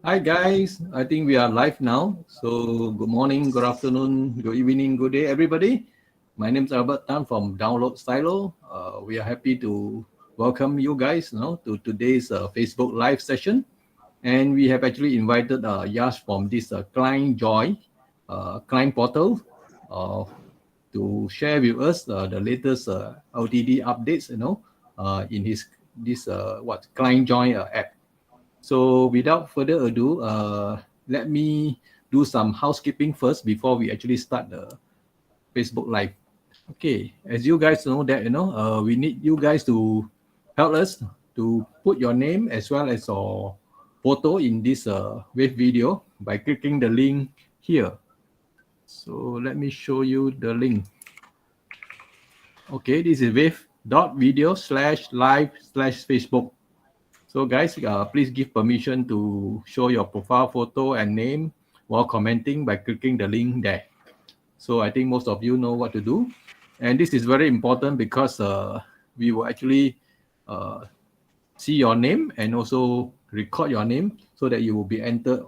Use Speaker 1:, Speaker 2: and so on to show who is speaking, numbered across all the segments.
Speaker 1: Hi guys, I think we are live now. So good morning, good afternoon, good evening, good day, everybody. My name is Albert Tan from Download Silo. We are happy to welcome you guys to today's Facebook live session. And we have actually invited Yash from this ClientJoy client portal uh, to share with us the latest LTD updates, in his this ClientJoy app. So without further ado, let me do some housekeeping first before we actually start the Facebook Live. Okay, as you guys know that, we need you guys to help us to put your name as well as your photo in this wave video by clicking the link here. So let me show you the link. Okay, this is wave.video/live/Facebook. So guys, please give permission to show your profile photo and name while commenting by clicking the link there. So I think most of you know what to do. And this is very important because we will actually uh, see your name and also record your name so that you will be entered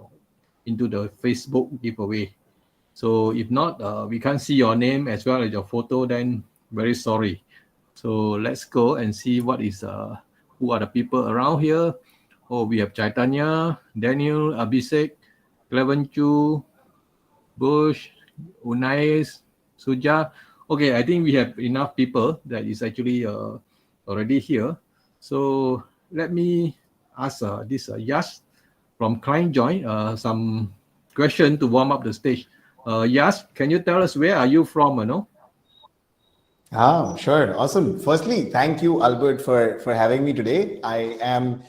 Speaker 1: into the Facebook giveaway. So if not, we can't see your name as well as your photo, then very sorry. So let's go and see who are the people around here. Oh, we have Chaitanya, Daniel, Abhishek, Cleven Chu, Bush, Unais, Suja. Okay, I think we have enough people that is actually already here. So let me ask this Yash from ClientJoy some question to warm up the stage. Yash, can you tell us where are you from?
Speaker 2: Sure. Awesome. Firstly, thank you, Albert, for having me today. I am,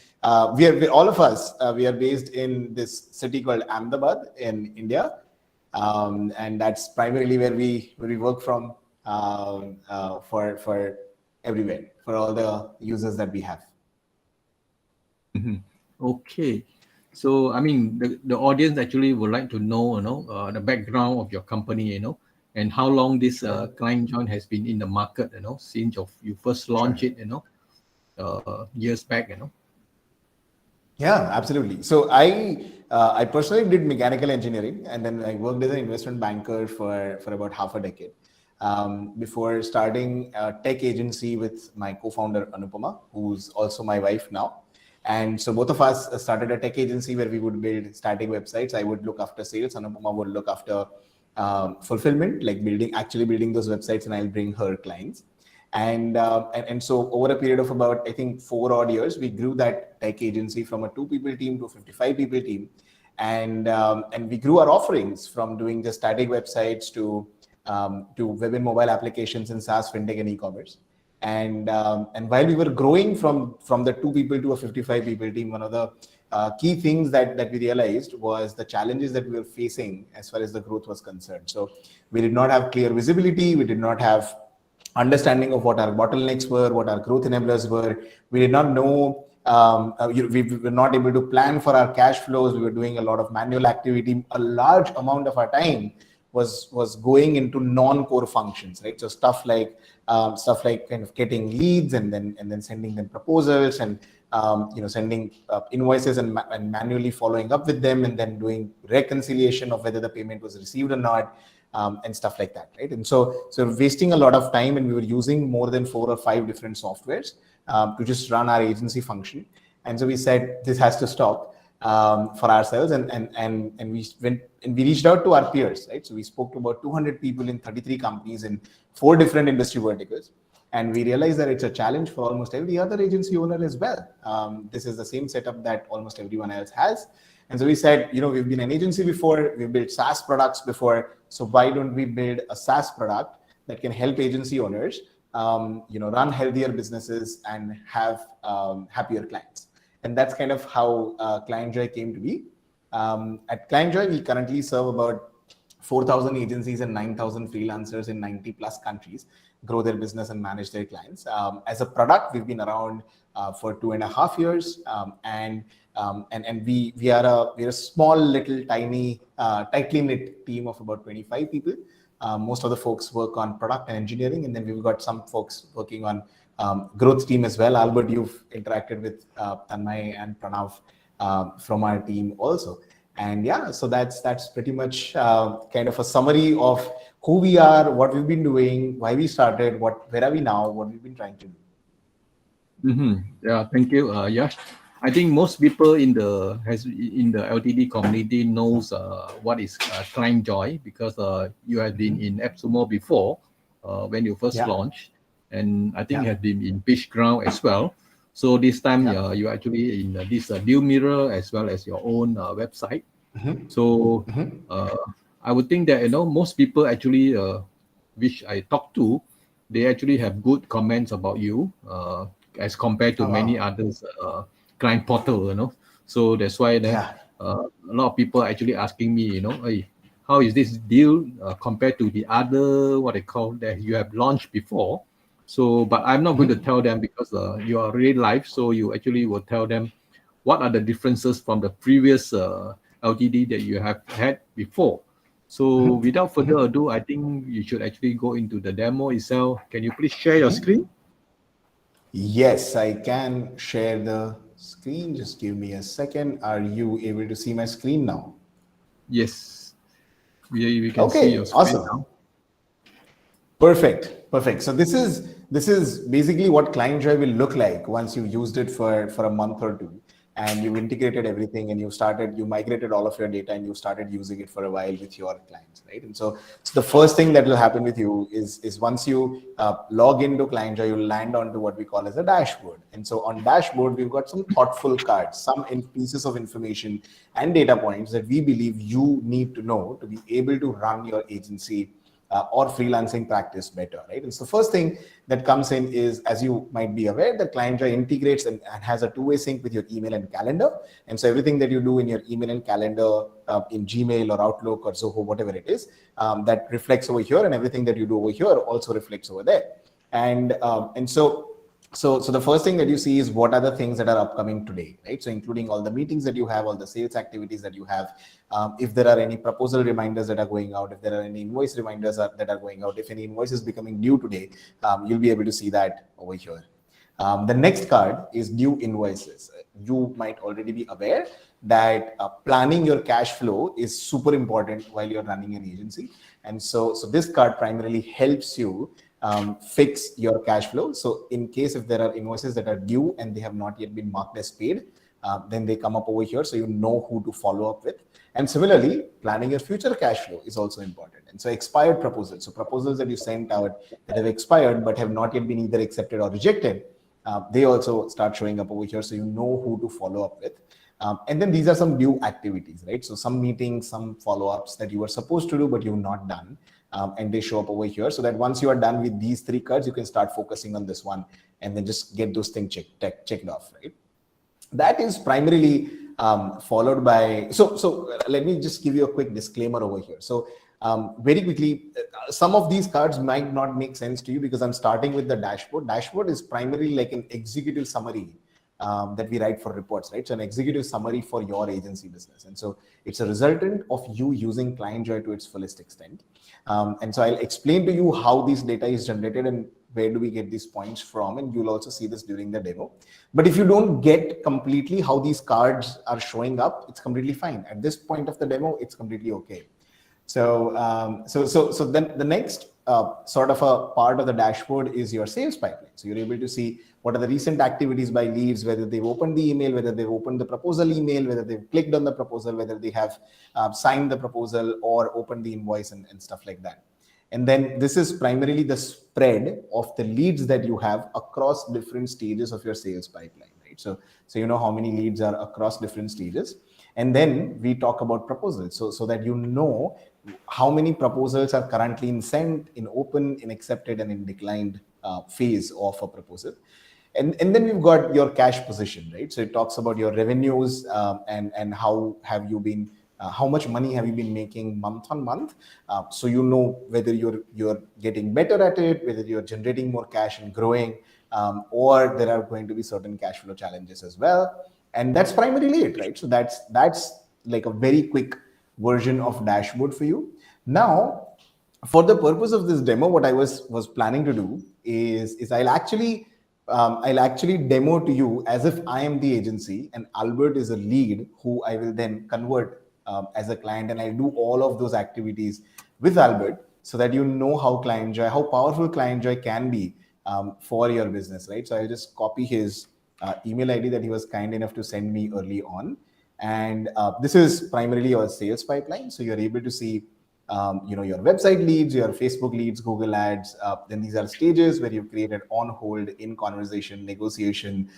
Speaker 2: we all of us, we are based in this city called Ahmedabad in India. And that's primarily where we work from for everywhere, for all the users that we have.
Speaker 1: Okay. So, I mean, the audience actually would like to know, the background of your company, and how long this
Speaker 2: Sure.
Speaker 1: ClientJoy has been in the market, since you first launched
Speaker 2: Sure.
Speaker 1: it, years back,
Speaker 2: Yeah, absolutely. So I personally did mechanical engineering, and then I worked as an investment banker for about half a decade before starting a tech agency with my co-founder Anupama, who's also my wife now. And so both of us started a tech agency where we would build static websites. I would look after sales, Anupama would look after fulfillment, like actually building those websites, and I'll bring her clients. And so over a period of about, I think, 4 odd years, we grew that tech agency from a 2 people team to a 55 people team. And we grew our offerings from doing just static websites to web and mobile applications in SaaS, fintech, and e-commerce. And while we were growing from the 2 people to a 55 people team, one of the key things that we realized was the challenges that we were facing as far as the growth was concerned. So we did not have clear visibility. We did not have understanding of what our bottlenecks were, what our growth enablers were. We did not know, we were not able to plan for our cash flows. We were doing a lot of manual activity. A large amount of our time was going into non-core functions, right? So stuff like kind of getting leads and then sending them proposals and sending invoices and manually following up with them, and then doing reconciliation of whether the payment was received or not. And stuff like that, right? And so wasting a lot of time, and we were using more than 4 or 5 different softwares to just run our agency function. And so we said this has to stop for ourselves, and we went and we reached out to our peers, right? So we spoke to about 200 people in 33 companies in 4 different industry verticals. And we realized that it's a challenge for almost every other agency owner as well. This is the same setup that almost everyone else has. And so we said, we've been an agency before, we've built SaaS products before, so why don't we build a SaaS product that can help agency owners, run healthier businesses and have happier clients? And that's kind of how ClientJoy came to be. At ClientJoy, we currently serve about 4,000 agencies and 9,000 freelancers in 90 plus countries grow their business and manage their clients. As a product, we've been around for 2.5 years, and we are a small, little, tiny, tightly knit team of about 25 people. Most of the folks work on product and engineering, and then we've got some folks working on growth team as well. Albert, you've interacted with Tanmay and Pranav from our team also. And yeah, so that's pretty much kind of a summary of who we are, what we've been doing, why we started, where are we now, what we've been trying to do.
Speaker 1: Yeah, thank you, Yash. I think most people in the LTD community knows what is ClientJoy, because you have been in AppSumo before when you first
Speaker 2: Yeah,
Speaker 1: launched, and I think
Speaker 2: yeah,
Speaker 1: have been in Pitch Ground as well. So this time
Speaker 2: yeah.
Speaker 1: you actually in this Deal Mirror as well as your own website.
Speaker 2: Hmm.
Speaker 1: So
Speaker 2: Hmm.
Speaker 1: uh, I would think that most people actually which I talk to, they actually have good comments about you as compared to
Speaker 2: Oh
Speaker 1: many
Speaker 2: wow.
Speaker 1: others client portal. So that's why
Speaker 2: Yeah.
Speaker 1: a lot of people are actually asking me, hey, how is this deal compared to the other what they call that you have launched before? So, but I'm not going to
Speaker 2: Hmm.
Speaker 1: tell them because you are already live. So you actually will tell them what are the differences from the previous LTD that you have had before. So without further ado, I think you should actually go into the demo itself. Can you please share your screen?
Speaker 2: Yes, I can share the screen. Just give me a second. Are you able to see my screen now?
Speaker 1: Yes, we can see your
Speaker 2: Okay,
Speaker 1: screen
Speaker 2: awesome.
Speaker 1: now.
Speaker 2: Perfect, perfect. So this is basically what ClientJoy will look like once you've used it for a month or two, and you've integrated everything, and you migrated all of your data, and you started using it for a while with your clients, right? And so the first thing that will happen with you is once you log into ClientJoy, you'll land onto what we call as a dashboard. And so on dashboard, we've got some thoughtful cards, some pieces of information and data points that we believe you need to know to be able to run your agency or freelancing practice better, right? And so first thing that comes in is, as you might be aware, that ClientJoy integrates and has a two-way sync with your email and calendar. And so everything that you do in your email and calendar in Gmail or Outlook or Zoho, whatever it is, that reflects over here, and everything that you do over here also reflects over there. And so the first thing that you see is what are the things that are upcoming today, right? So including all the meetings that you have, all the sales activities that you have, if there are any proposal reminders that are going out, if there are any invoice reminders that are going out, if any invoice is becoming due today, you'll be able to see that over here. The next card is due invoices. You might already be aware that planning your cash flow is super important while you're running an agency. And so this card primarily helps you fix your cash flow. So in case if there are invoices that are due and they have not yet been marked as paid, then they come up over here, so you know who to follow up with. And similarly, planning your future cash flow is also important. And so expired proposals, so proposals that you sent out that have expired but have not yet been either accepted or rejected, they also start showing up over here, so you know who to follow up with. And then these are some due activities, right? So some meetings, some follow-ups that you were supposed to do but you've not done, and they show up over here, so that once you are done with these three cards, you can start focusing on this one and then just get those things checked off, right? That is primarily followed by, so let me just give you a quick disclaimer over here. So very quickly, some of these cards might not make sense to you because I'm starting with the dashboard is primarily like an executive summary that we write for reports, right? So an executive summary for your agency business. And so it's a resultant of you using ClientJoy to its fullest extent. And so I'll explain to you how this data is generated and where do we get these points from, and you'll also see this during the demo. But if you don't get completely how these cards are showing up, it's completely fine. At this point of the demo, it's completely okay. So then the next sort of a part of the dashboard is your sales pipeline. So you're able to see what are the recent activities by leads, whether they've opened the email, whether they've opened the proposal email, whether they've clicked on the proposal, whether they have signed the proposal or opened the invoice and stuff like that. And then this is primarily the spread of the leads that you have across different stages of your sales pipeline, right? So you know how many leads are across different stages. And then we talk about proposals, so that you know how many proposals are currently in sent, in open, in accepted, and in declined phase of a proposal. And then we've got your cash position, right? So it talks about your revenues, and how have you been, how much money have you been making month on month, so you know whether you're getting better at it, whether you're generating more cash and growing, or there are going to be certain cash flow challenges as well. And that's primarily it, right? So that's like a very quick version of dashboard for you. Now, for the purpose of this demo, what I was planning to do is I'll actually I'll actually demo to you as if I am the agency and Albert is a lead who I will then convert as a client, and I'll do all of those activities with Albert so that you know how powerful ClientJoy can be for your business, right? So I'll just copy his email ID that he was kind enough to send me early on. And this is primarily your sales pipeline. So you're able to see your website leads, your Facebook leads, Google ads. Then these are stages where you've created on hold, in conversation, negotiation,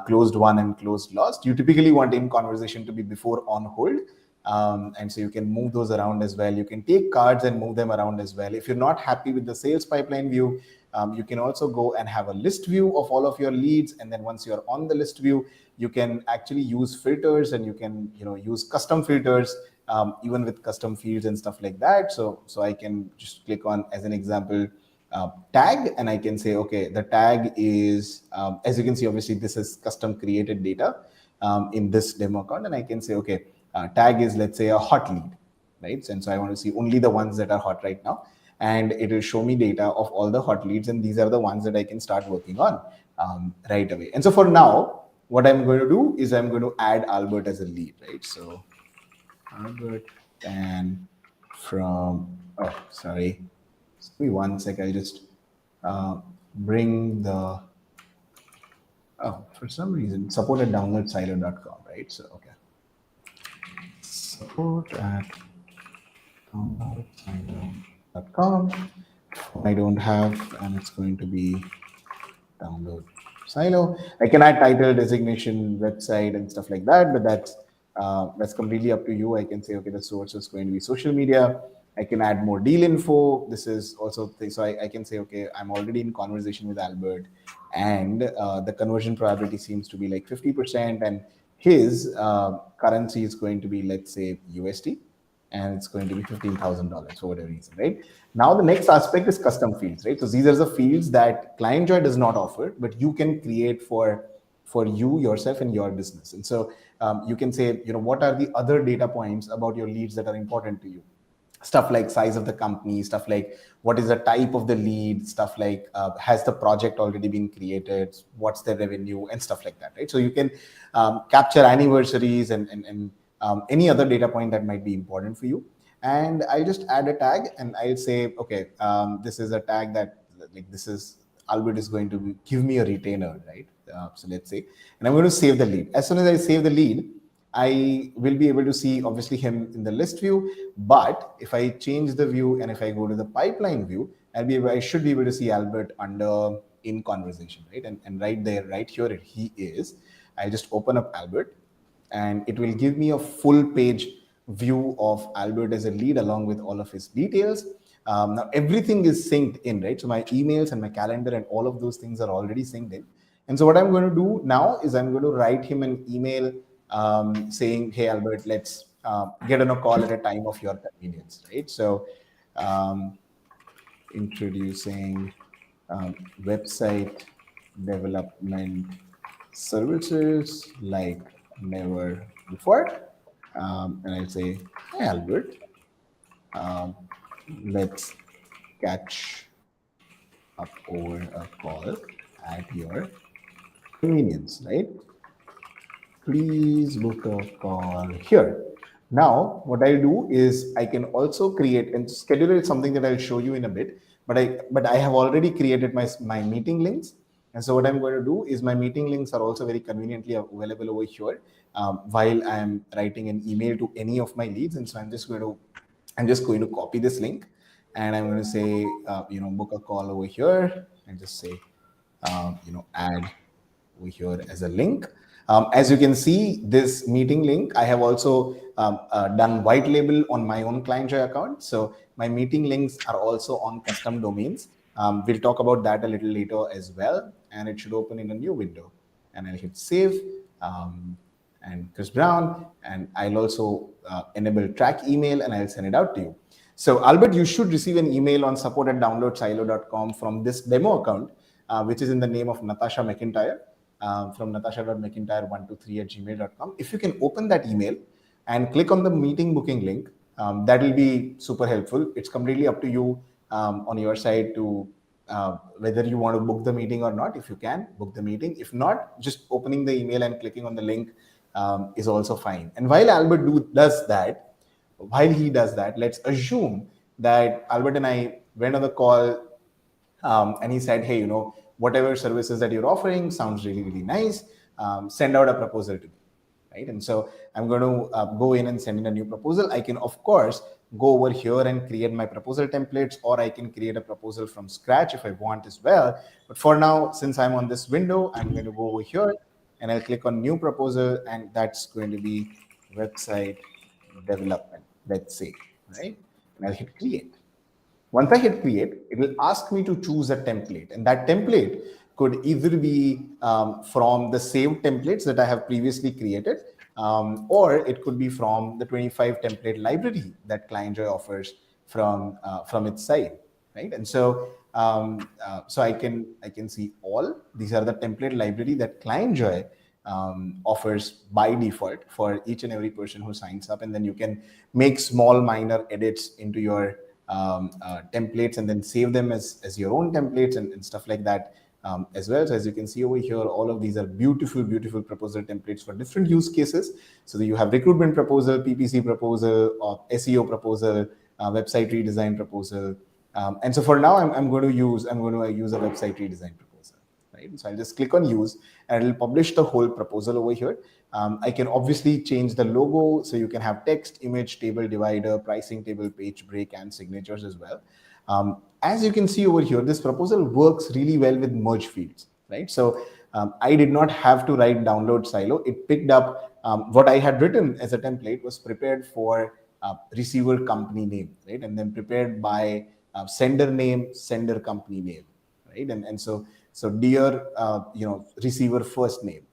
Speaker 2: closed won and closed lost. You typically want in conversation to be before on hold. And so you can move those around as well. You can take cards and move them around as well. If you're not happy with the sales pipeline view, you can also go and have a list view of all of your leads. And then once you're on the list view, you can actually use filters, and you can use custom filters, even with custom fields and stuff like that. So I can just click on, as an example, tag, and I can say, okay, the tag is, as you can see, obviously this is custom created data in this demo account. And I can say, okay, tag is, let's say, a hot lead, right? And so I want to see only the ones that are hot right now. And it will show me data of all the hot leads. And these are the ones that I can start working on right away. And so for now, what I'm going to do is I'm going to add Albert as a lead, right? So Albert, and from, oh, sorry. Just give me 1 sec. I'll just bring the, oh, for some reason, support at downloadsilo.com, right? So, okay. Support at downloadsilo.com. I don't have, and it's going to be download silo. I can add title, designation, website, and stuff like that, but that's completely up to you. I can say, okay, the source is going to be social media. I can add more deal info. This is also, so I can say, okay, I'm already in conversation with Albert, and the conversion probability seems to be like 50%, and his currency is going to be, let's say, USD, and it's going to be $15,000 for whatever reason, right? Now the next aspect is custom fields, right? So these are the fields that ClientJoy does not offer, but you can create for you yourself in your business. And so you can say, what are the other data points about your leads that are important to you? Stuff like size of the company, stuff like what is the type of the lead, stuff like has the project already been created, what's the revenue, and stuff like that, right? So you can capture anniversaries and any other data point that might be important for you. And I just add a tag, and I'll say, okay, this is a tag that, like, this is Albert is going to give me a retainer, right? So let's say, and I'm going to save the lead. As soon as I save the lead, I will be able to see obviously him in the list view. But if I change the view and if I go to the pipeline view, I should be able to see Albert under in conversation, right? And right there, right here, he is. I just open up Albert, and it will give me a full page view of Albert as a lead along with all of his details. Now everything is synced in, right? So my emails and my calendar and all of those things are already synced in. And so what I'm going to do now is I'm going to write him an email saying, hey, Albert, let's get on a call at a time of your convenience, right? So introducing website development services like never before. And I'll say, hey, Albert, let's catch up over a call at your convenience, right? Please book a call here. Now, what I'll do is I can also create, and schedule is something that I'll show you in a bit, but I have already created my meeting links. And so what I'm going to do is my meeting links are also very conveniently available over here while I'm writing an email to any of my leads. And so I'm just going to copy this link, and I'm going to say, book a call over here, and just say, add over here as a link. As you can see, this meeting link, I have also done white label on my own ClientJoy account. So my meeting links are also on custom domains. We'll talk about that a little later as well. And it should open in a new window. And I'll hit save. And Chris Brown, and I'll also enable track email, and I'll send it out to you. So Albert, you should receive an email on support@downloadsilo.com from this demo account, which is in the name of Natasha McIntyre, from natasha.mcintyre123@gmail.com. If you can open that email and click on the meeting booking link, that will be super helpful. It's completely up to you on your side to, to book the call, right? So I'll just say, hey, Albert, let's catch up over a call at your convenience, right? So introducing website development services like never before. And I'll say, hey, Albert, let's catch up over a call at your convenience, right? So whether you want to book the meeting or not. If you can, book the meeting. If not, just opening the email and clicking on the link is also fine. And while Albert does that, let's assume that Albert and I went on the call, and he said, hey, whatever services that you're offering sounds really, really nice. Send out a proposal to me. Right. And so I'm going to go in and send in a new proposal. I can, of course, go over here and create my proposal templates, or I can create a proposal from scratch if I want as well. But for now, since I'm on this window, I'm going to go over here and I'll click on new proposal, and that's going to be website development, let's say, right? And I'll hit create. Once I hit create, it will ask me to choose a template, and that template could either be from the saved templates that I have previously created, or it could be from the 25 template library that ClientJoy offers from its side, right? And so so I can see all these are the template library that ClientJoy offers by default for each and every person who signs up, and then you can make small minor edits into your templates and then save them as your own templates and stuff like that as well. So as you can see over here, all of these are beautiful proposal templates for different use cases. So that you have recruitment proposal, PPC proposal, or SEO proposal, website redesign proposal, and so for now I'm going to use a website redesign proposal, right? So I'll just click on use, and it'll publish the whole proposal over here. I can obviously change the logo, so you can have text, image, table divider, pricing table, page break, and signatures as well. As you can see over here, this proposal works really well with merge fields, right? So I did not have to write download silo. It picked up what I had written as a template was prepared for receiver company name, right? And then prepared by sender name, sender company name, right? And so dear, receiver first name.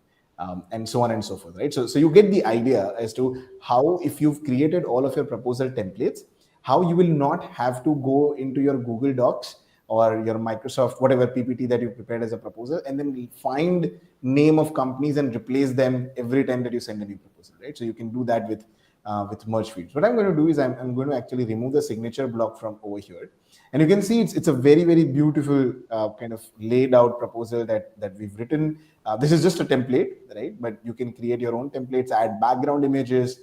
Speaker 2: And so on and so forth, right? So you get the idea as to how, if you've created all of your proposal templates, how you will not have to go into your Google Docs or your Microsoft, whatever PPT that you prepared as a proposal, and then find name of companies and replace them every time that you send a new proposal, right? So you can do that with merge fields. What I'm going to do is I'm going to actually remove the signature block from over here. And you can see it's a very, very beautiful kind of laid out proposal that we've written. This is just a template, right? But you can create your own templates, add background images.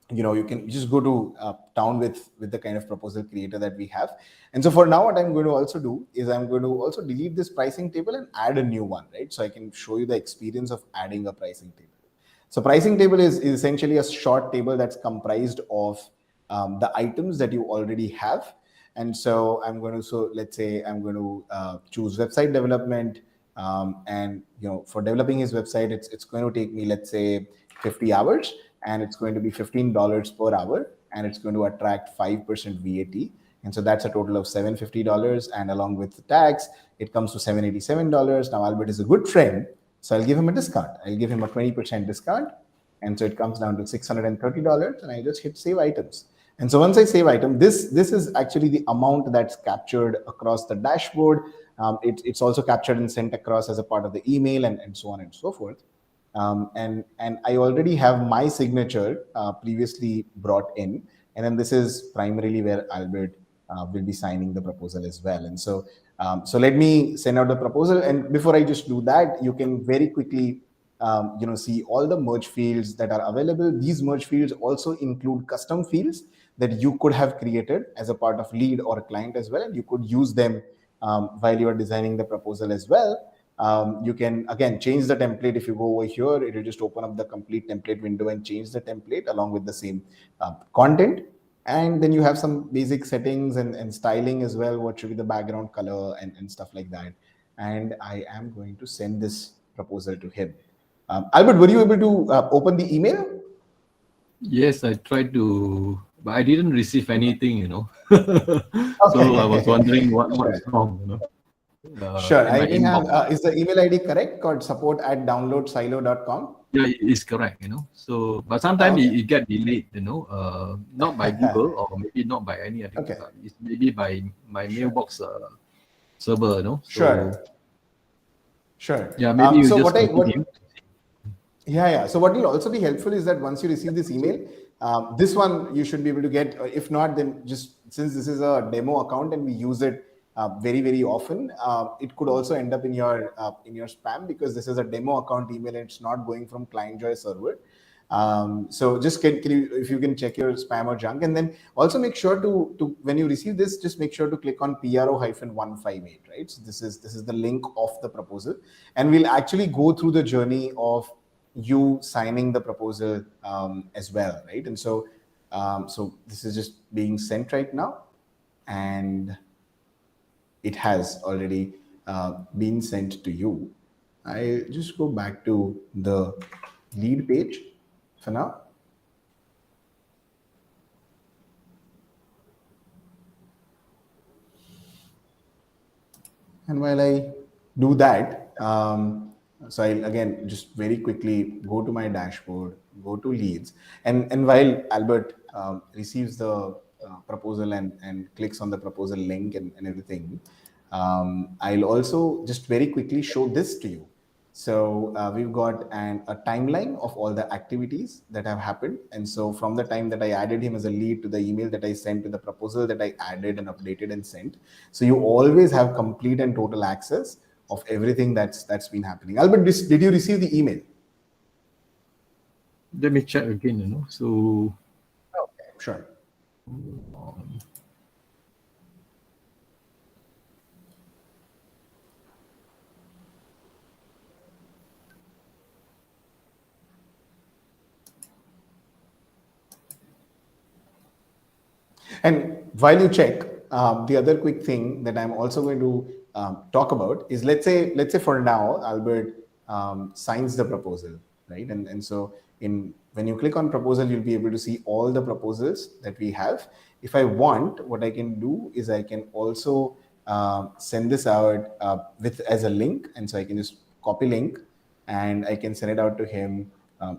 Speaker 2: You can just go to town with the kind of proposal creator that we have. And so for now, what I'm going to also do is I'm going to also delete this pricing table and add a new one, right? So I can show you the experience of adding a pricing table. So pricing table is essentially a short table that's comprised of the items that you already have. And so let's say I'm going to choose website development. And for developing his website, it's going to take me, let's say, 50 hours, and it's going to be $15 per hour, and it's going to attract 5% VAT. And so that's a total of $750. And along with the tax, it comes to $787. Now, Albert is a good friend, so I'll give him a discount. I'll give him a 20% discount. And so it comes down to $630, and I just hit save items. And so once I save item, this is actually the amount that's captured across the dashboard. It's also captured and sent across as a part of the email, and so on and so forth. And I already have my signature previously brought in, and then this is primarily where Albert will be signing the proposal as well. And so let me send out the proposal, and before I just do that, you can very quickly see all the merge fields that are available. These merge fields also include custom fields that you could have created as a part of lead or a client as well, and you could use them while you are designing the proposal as well. You can again change the template. If you go over here, it will just open up the complete template window and change the template along with the same content. And then you have some basic settings and styling as well. What should be the background color and stuff like that. And I am going to send this proposal to him. Albert, were you able to open the email?
Speaker 1: Yes, I tried to, but I didn't receive anything, So I was wondering what's wrong,
Speaker 2: Sure. I may have, is the email ID correct? Called support@downloadsilo.com?
Speaker 1: Yeah, it's correct, So, but sometimes it get delayed, not by Google or maybe not by any other. Okay. It's maybe by my Mailbox server,
Speaker 2: So, sure.
Speaker 1: Yeah, maybe you
Speaker 2: so
Speaker 1: just
Speaker 2: Yeah. So what will also be helpful is that once you receive this email, this one you should be able to get. If not, then just since this is a demo account and we use it very often. It could also end up in your spam, because this is a demo account email and it's not going from ClientJoy server. So just can you, if you can check your spam or junk, and then also make sure to when you receive this, just make sure to click on PRO-158, right? So this is the link of the proposal, and we'll actually go through the journey of you signing the proposal as well, right? And so so this is just being sent right now, and it has already been sent to you. I just go back to the lead page for now. And while I do that, so I'll again just very quickly go to my dashboard, go to leads, and while Albert receives the proposal and clicks on the proposal link and everything, I'll also just very quickly show this to you. So we've got a timeline of all the activities that have happened. And so from the time that I added him as a lead, to the email that I sent, to the proposal that I added and updated and sent. So you always have complete and total access of everything that's been happening. Albert, did you receive the email?
Speaker 1: Let me check again, So
Speaker 2: okay, sure. And while you check, the other quick thing that I'm also going to talk about is, let's say for now, Albert signs the proposal, right? And so when you click on proposal, you'll be able to see all the proposals that we have. If I want, what I can do is I can also send this out as a link. And so I can just copy link and I can send it out to him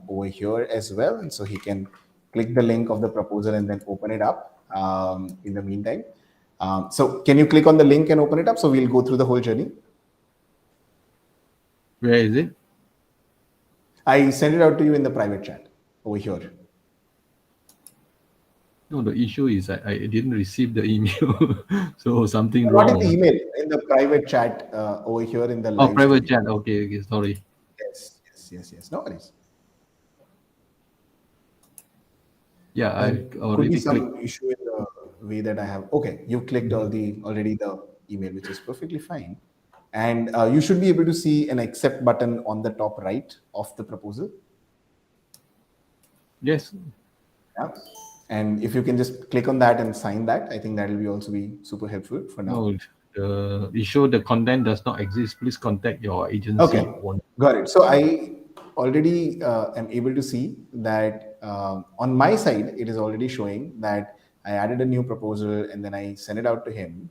Speaker 2: over here as well. And so he can click the link of the proposal and then open it up in the meantime. So can you click on the link and open it up? So we'll go through the whole journey.
Speaker 1: Where is it?
Speaker 2: I sent it out to you in the private chat over here.
Speaker 1: No, the issue is I didn't receive the email. So something wrong.
Speaker 2: What is the email? In the private chat over here in the live
Speaker 1: private
Speaker 2: studio.
Speaker 1: chat. Okay, sorry.
Speaker 2: Yes. No worries.
Speaker 1: Yeah, I already
Speaker 2: could be some
Speaker 1: clicked.
Speaker 2: issue in the way that I have. Okay, you clicked already the email, which is perfectly fine. And you should be able to see an accept button on the top right of the proposal.
Speaker 1: Yes.
Speaker 2: Yeah. And if you can just click on that and sign that, I think that will also be super helpful for now.
Speaker 1: No, it shows the content does not exist. Please contact your agency.
Speaker 2: Okay, got it. So I already am able to see that on my side, it is already showing that I added a new proposal and then I sent it out to him.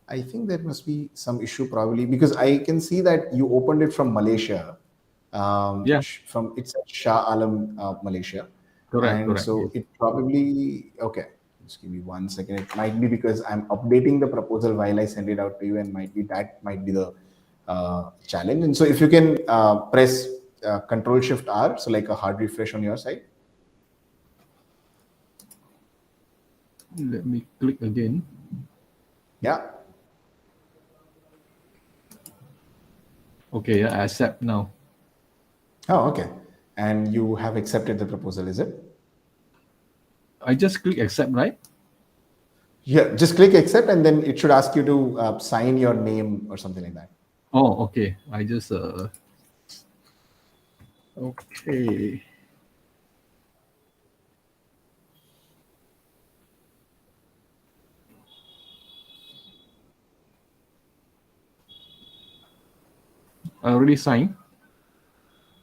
Speaker 2: I think there must be some issue probably, because I can see that you opened it from Malaysia.
Speaker 1: Yeah.
Speaker 2: It's Shah Alam, Malaysia.
Speaker 1: Correct.
Speaker 2: So
Speaker 1: Yes.
Speaker 2: it probably, okay, just give me 1 second. It might be because I'm updating the proposal while I send it out to you, and might be the challenge. And so if you can press Control-Shift-R, so like a hard refresh on your side.
Speaker 1: Let me click again.
Speaker 2: Yeah.
Speaker 1: Okay, I accept now.
Speaker 2: Oh, okay. And you have accepted the proposal, is it?
Speaker 1: I just click accept, right?
Speaker 2: Yeah, just click accept, and then it should ask you to sign your name or something like that.
Speaker 1: Oh, okay. I just okay. I already signed.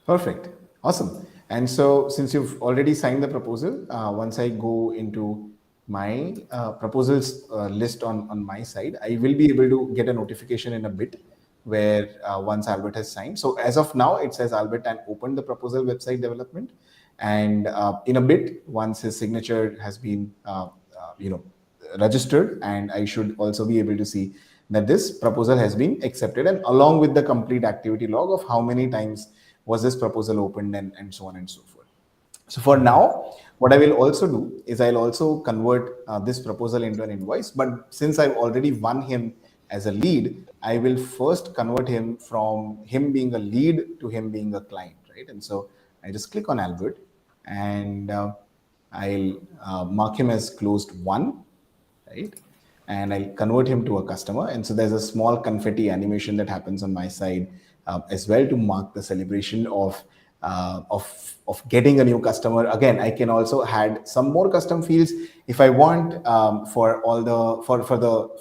Speaker 2: Perfect. Awesome. And so since you've already signed the proposal, once I go into my proposals list on my side, I will be able to get a notification in a bit where once Albert has signed. So as of now, it says Albert and opened the proposal website development. And in a bit, once his signature has been registered, and I should also be able to see that this proposal has been accepted, and along with the complete activity log of how many times was this proposal opened, and so on and so forth. So for now, what I will also do is I'll also convert this proposal into an invoice. But since I've already won him as a lead, I will first convert him from him being a lead to him being a client, right? And so I just click on Albert, and I'll mark him as closed one, right? And I'll convert him to a customer. And so there's a small confetti animation that happens on my side as well to mark the celebration of getting a new customer. Again, I can also add some more custom fields if I want for all the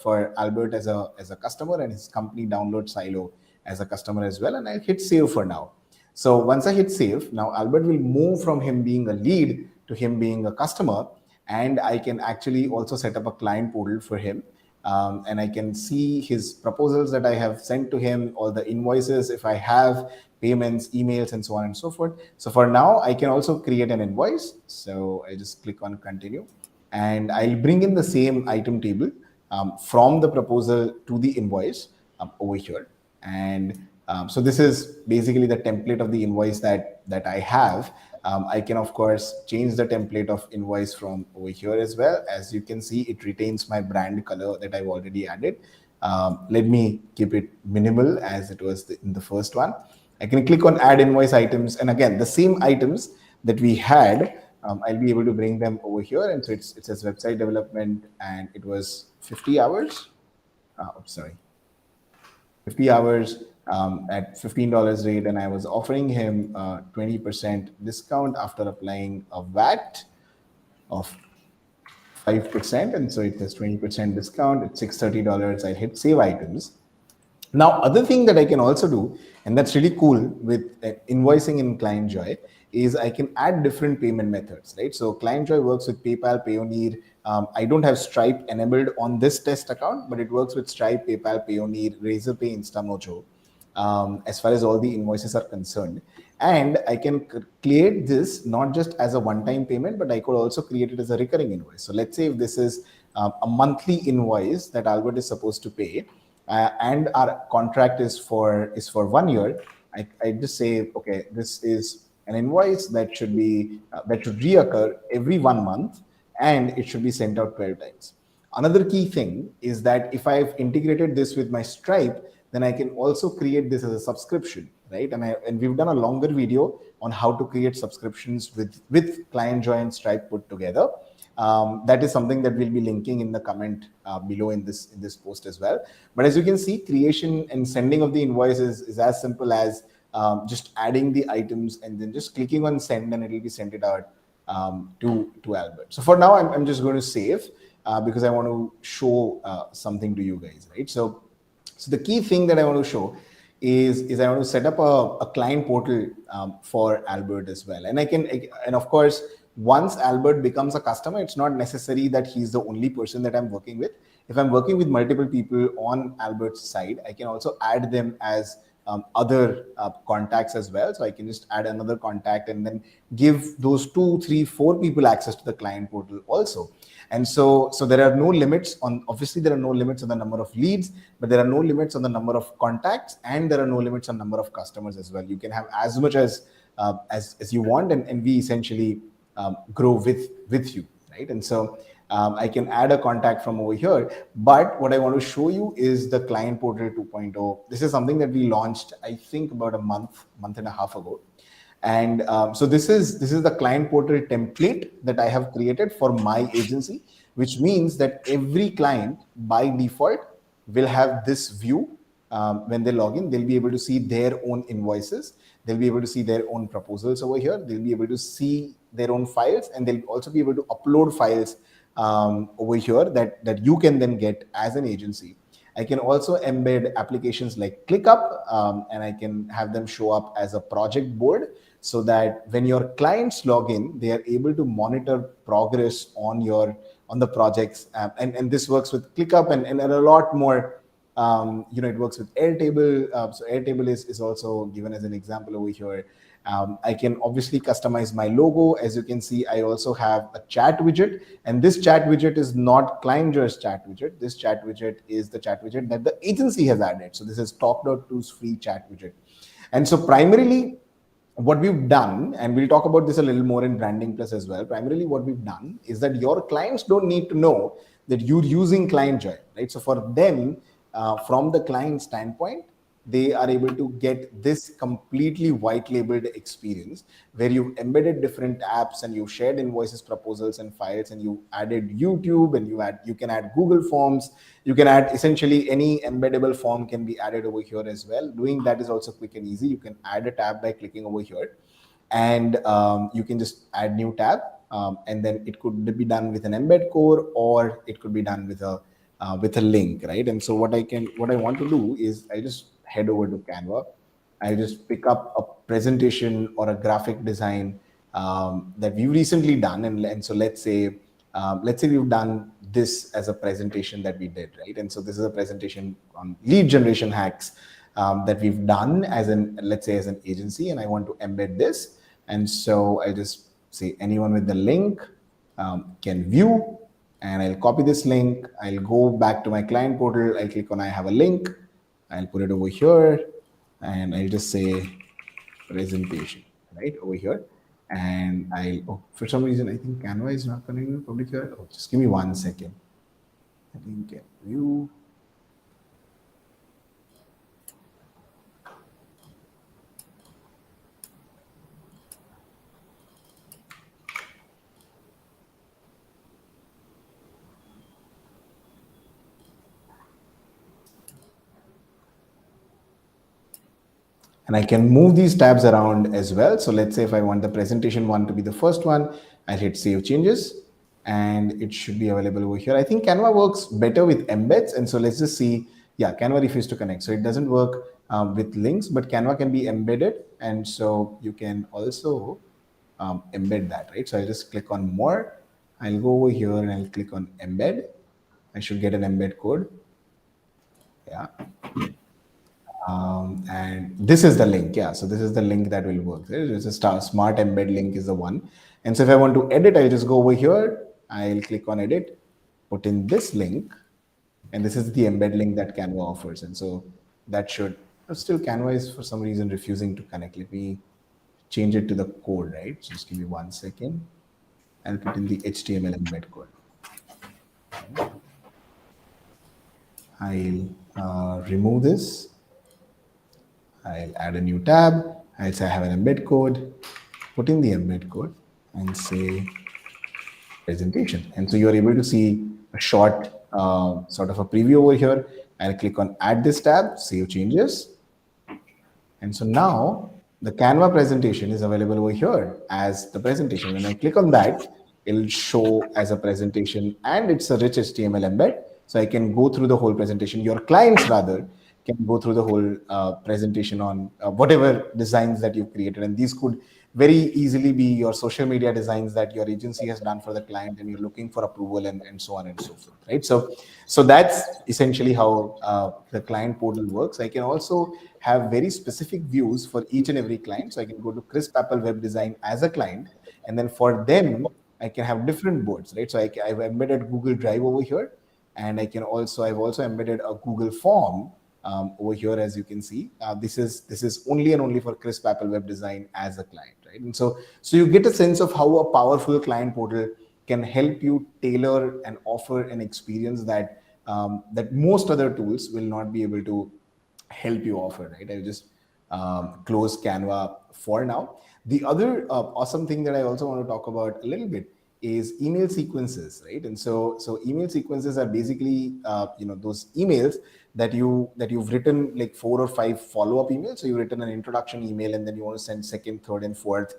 Speaker 2: for Albert as a customer and his company download silo as a customer as well. And I'll hit save for now. So once I hit save, now Albert will move from him being a lead to him being a customer, and I can actually also set up a client portal for him. And I can see his proposals that I have sent to him, all the invoices, if I have payments, emails, and so on and so forth. So for now, I can also create an invoice. So I just click on continue, and I'll bring in the same item table from the proposal to the invoice over here. And so this is basically the template of the invoice that I have. I can, of course, change the template of invoice from over here as well. As you can see, it retains my brand color that I've already added. Let me keep it minimal as it was in the first one. I can click on add invoice items. And again, the same items that we had, I'll be able to bring them over here. And so it says website development, and it was 50 hours. Sorry, 50 hours at $15 rate, and I was offering him 20% discount after applying a VAT of 5%, and so it has 20% discount at $630. I hit save items. Now, other thing that I can also do, and that's really cool with invoicing in ClientJoy, is I can add different payment methods, right? So ClientJoy works with PayPal, Payoneer. I don't have Stripe enabled on this test account, but it works with Stripe, PayPal, Payoneer, Razorpay, InstaMojo, as far as all the invoices are concerned. And I can create this not just as a one-time payment, but I could also create it as a recurring invoice. So let's say if this is a monthly invoice that Albert is supposed to pay, and our contract is for 1 year, I just say, okay, this is an invoice that should be that should reoccur every 1 month, and it should be sent out 12 times. Another key thing is that if I've integrated this with my Stripe, then I can also create this as a subscription, right? And we've done a longer video on how to create subscriptions with ClientJoy and Stripe put together. That is something that we'll be linking in the comment below in this post as well. But as you can see, creation and sending of the invoices is as simple as just adding the items and then just clicking on send, and it will be sent it out to Albert. So for now, I'm just going to save because I want to show something to you guys, right? So the key thing that I want to show is I want to set up a client portal for Albert as well. And and of course, once Albert becomes a customer, it's not necessary that he's the only person that I'm working with. If I'm working with multiple people on Albert's side, I can also add them as other contacts as well. So I can just add another contact and then give those 2, 3, 4 people access to the client portal also. And so there are no limits on, obviously there are no limits on the number of leads, but there are no limits on the number of contacts, and there are no limits on number of customers as well. You can have as much as you want, and we essentially grow with you, right? And so I can add a contact from over here, but what I want to show you is the client portal 2.0. This is something that we launched, I think, about a month and a half ago. And so this is the client portal template that I have created for my agency, which means that every client by default will have this view. When they log in, they'll be able to see their own invoices. They'll be able to see their own proposals over here. They'll be able to see their own files, and they'll also be able to upload files over here that you can then get as an agency. I can also embed applications like ClickUp, and I can have them show up as a project board, so that when your clients log in, they are able to monitor progress on the projects. And this works with ClickUp and a lot more. It works with Airtable. So Airtable is also given as an example over here. I can obviously customize my logo. As you can see, I also have a chat widget, and this chat widget is not ClientJoy's chat widget. This chat widget is the chat widget that the agency has added. So this is Talk.to's free chat widget. And so primarily what we've done, and we'll talk about this a little more in Branding Plus as well, primarily what we've done is that your clients don't need to know that you're using ClientJoy, right? So for them, from the client standpoint, they are able to get this completely white labeled experience where you've embedded different apps and you've shared invoices, proposals, and files, and you added YouTube, and you can add Google Forms. You can add essentially any embeddable form can be added over here as well. Doing that is also quick and easy. You can add a tab by clicking over here, and you can just add new tab, and then it could be done with an embed core, or it could be done with a link, right? And so what I want to do is I just head over to Canva. I just pick up a presentation or a graphic design that we've recently done, and so let's say we've done this as a presentation that we did, right? And so this is a presentation on lead generation hacks that we've done as let's say as an agency, and I want to embed this. And so I just say anyone with the link can view, and I'll copy this link. I'll go back to my client portal. I'll click on I have a link. I'll put it over here, and I'll just say presentation right over here. And for some reason, I think Canva is not connecting to public here. Oh, just give me 1 second. I think view. And I can move these tabs around as well. So let's say if I want the presentation one to be the first one, I'll hit save changes, and it should be available over here. I think Canva works better with embeds. And so let's just see. Yeah, Canva refused to connect. So it doesn't work with links, but Canva can be embedded. And so you can also embed that, right? So I'll just click on more. I'll go over here and I'll click on embed. I should get an embed code. Yeah. And this is the link. Yeah, so this is the link that will work. There's a smart embed link is the one. And so if I want to edit, I'll just go over here. I'll click on edit, put in this link, and this is the embed link that Canva offers. And so that should still, Canva is for some reason refusing to connect. Let me change it to the code, right? So just give me 1 second. I'll put in the HTML embed code. I'll remove this. I'll add a new tab. I'll say I have an embed code, put in the embed code, and say presentation. And so you're able to see a short sort of a preview over here. I'll click on add this tab, save changes. And so now the Canva presentation is available over here as the presentation. When I click on that, it'll show as a presentation, and it's a rich HTML embed. So I can go through the whole presentation. Your clients rather can go through the whole presentation on whatever designs that you've created. And these could very easily be your social media designs that your agency has done for the client, and you're looking for approval, and so on and so forth, right? So that's essentially how the client portal works. I can also have very specific views for each and every client. So I can go to Crisp Apple Web Design as a client, and then for them, I can have different boards, right? So I've embedded Google Drive over here, and I've also embedded a Google Form over here, as you can see. This is only and only for Crisp Apple Web Design as a client, right? And so you get a sense of how a powerful client portal can help you tailor and offer an experience that that most other tools will not be able to help you offer, right? I'll just close Canva for now. The other awesome thing that I also want to talk about a little bit is email sequences, right? And so email sequences are basically those emails that you've written, like 4 or 5 follow-up emails. So you've written an introduction email, and then you want to send second, third, and fourth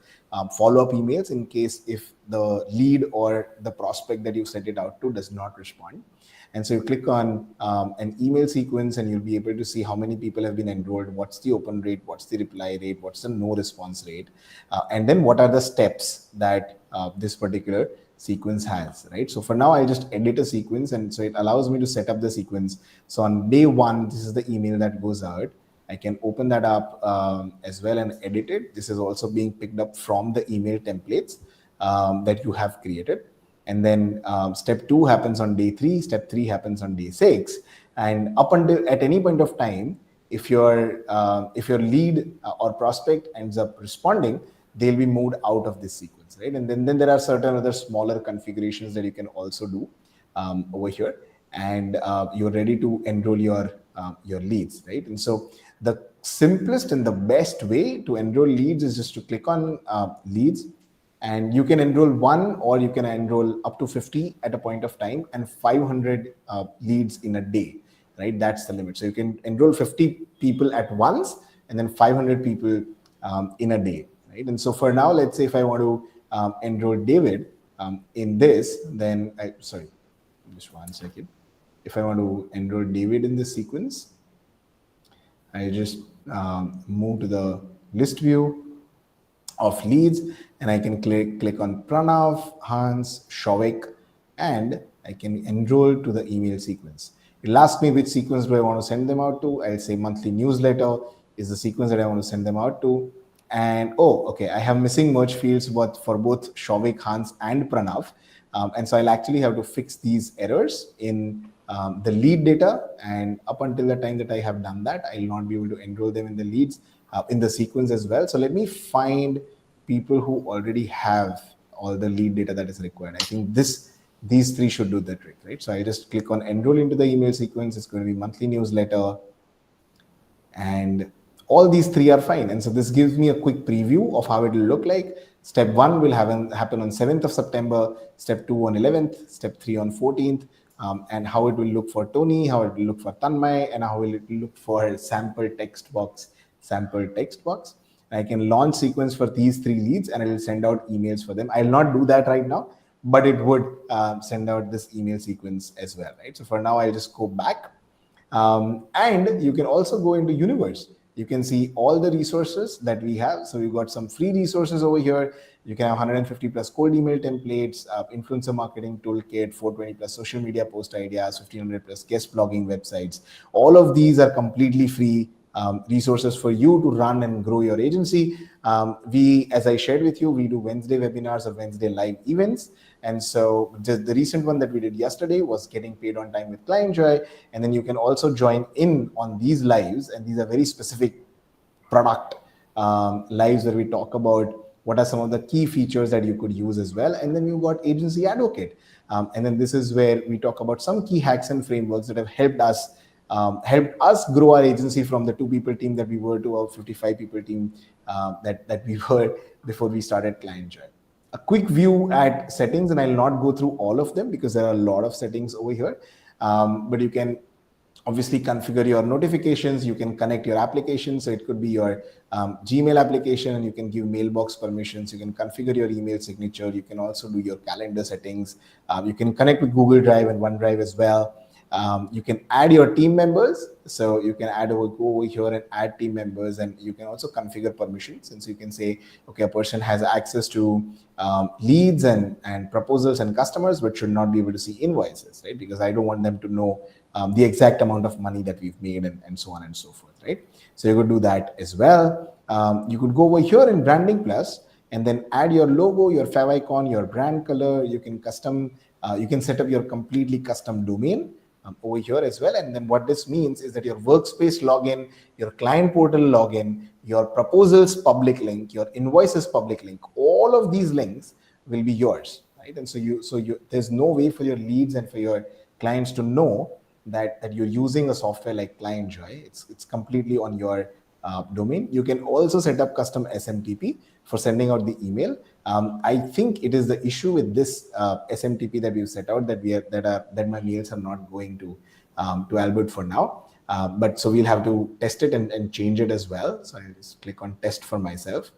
Speaker 2: follow-up emails in case if the lead or the prospect that you sent it out to does not respond. And so you click on an email sequence, and you'll be able to see how many people have been enrolled, what's the open rate, what's the reply rate, what's the no response rate, and then what are the steps that this particular sequence has, right? So for now, I'll just edit a sequence, and so it allows me to set up the sequence. So on day 1, this is the email that goes out. I can open that up as well and edit it. This is also being picked up from the email templates that you have created. And then step 2 happens on day 3, step 3 happens on day 6. And up until at any point of time, if your lead or prospect ends up responding, they'll be moved out of this sequence, right? And then there are certain other smaller configurations that you can also do over here. and you're ready to enroll your leads, right? And so the simplest and the best way to enroll leads is just to click on leads, and you can enroll one, or you can enroll up to 50 at a point of time, and 500 leads in a day, right? That's the limit. So you can enroll 50 people at once, and then 500 people in a day, right? And so for now, let's say if I want to enroll David in this, then sorry, just 1 second. If I want to enroll David in this sequence, I just move to the list view of leads, and I can click on Pranav, Hans, Shovik, and I can enroll to the email sequence. It'll ask me which sequence do I want to send them out to. I'll say monthly newsletter is the sequence that I want to send them out to. And oh, okay, I have missing merge fields for both Shovik, Hans, and Pranav. And so I'll actually have to fix these errors in the lead data. And up until the time that I have done that, I'll not be able to enroll them in the leads in the sequence as well. So let me find people who already have all the lead data that is required. I think these three should do the trick, right? So I just click on enroll into the email sequence. It's going to be monthly newsletter, and all these three are fine. And so this gives me a quick preview of how it will look like. Step 1 will happen on 7th of September, step 2 on 11th, step 3 on 14th, and how it will look for Tony, how it will look for Tanmay, and how it will look for sample text box. I can launch sequence for these three leads, and it will send out emails for them. I'll not do that right now, but it would send out this email sequence as well, right? So for now, I'll just go back. And you can also go into Universe. You can see all the resources that we have. So we've got some free resources over here. You can have 150 plus cold email templates, influencer marketing toolkit, 420 plus social media post ideas, 1500 plus guest blogging websites. All of these are completely free resources for you to run and grow your agency. As I shared with you, we do Wednesday webinars or Wednesday live events. And so just the recent one that we did yesterday was getting paid on time with ClientJoy. And then you can also join in on these lives. And these are very specific product lives where we talk about what are some of the key features that you could use as well. And then you've got Agency Advocate. And then this is where we talk about some key hacks and frameworks that have helped us grow our agency from the 2-people team that we were to our 55 people team that we were before we started ClientJoy. A quick view at settings, and I'll not go through all of them because there are a lot of settings over here. But you can obviously configure your notifications. You can connect your application. So it could be your Gmail application, and you can give Mailbox permissions. You can configure your email signature. You can also do your calendar settings. You can connect with Google Drive and OneDrive as well. You can add your team members. So you can go over here and add team members, and you can also configure permissions. And so you can say, okay, a person has access to leads and proposals and customers, but should not be able to see invoices, right? Because I don't want them to know the exact amount of money that we've made and so on and so forth, right? So you could do that as well. You could go over here in Branding Plus and then add your logo, your favicon, your brand color. You can you can set up your completely custom domain over here as well. And then what this means is that your workspace login, your client portal login, your proposals public link, your invoices public link, all of these links will be yours, right? And so there's no way for your leads and for your clients to know that you're using a software like ClientJoy. It's completely on your domain. You can also set up custom SMTP for sending out the email. I think it is the issue with this SMTP that we've set out that my mails are not going to Albert for now. But so we'll have to test it and change it as well. So I'll just click on test for myself,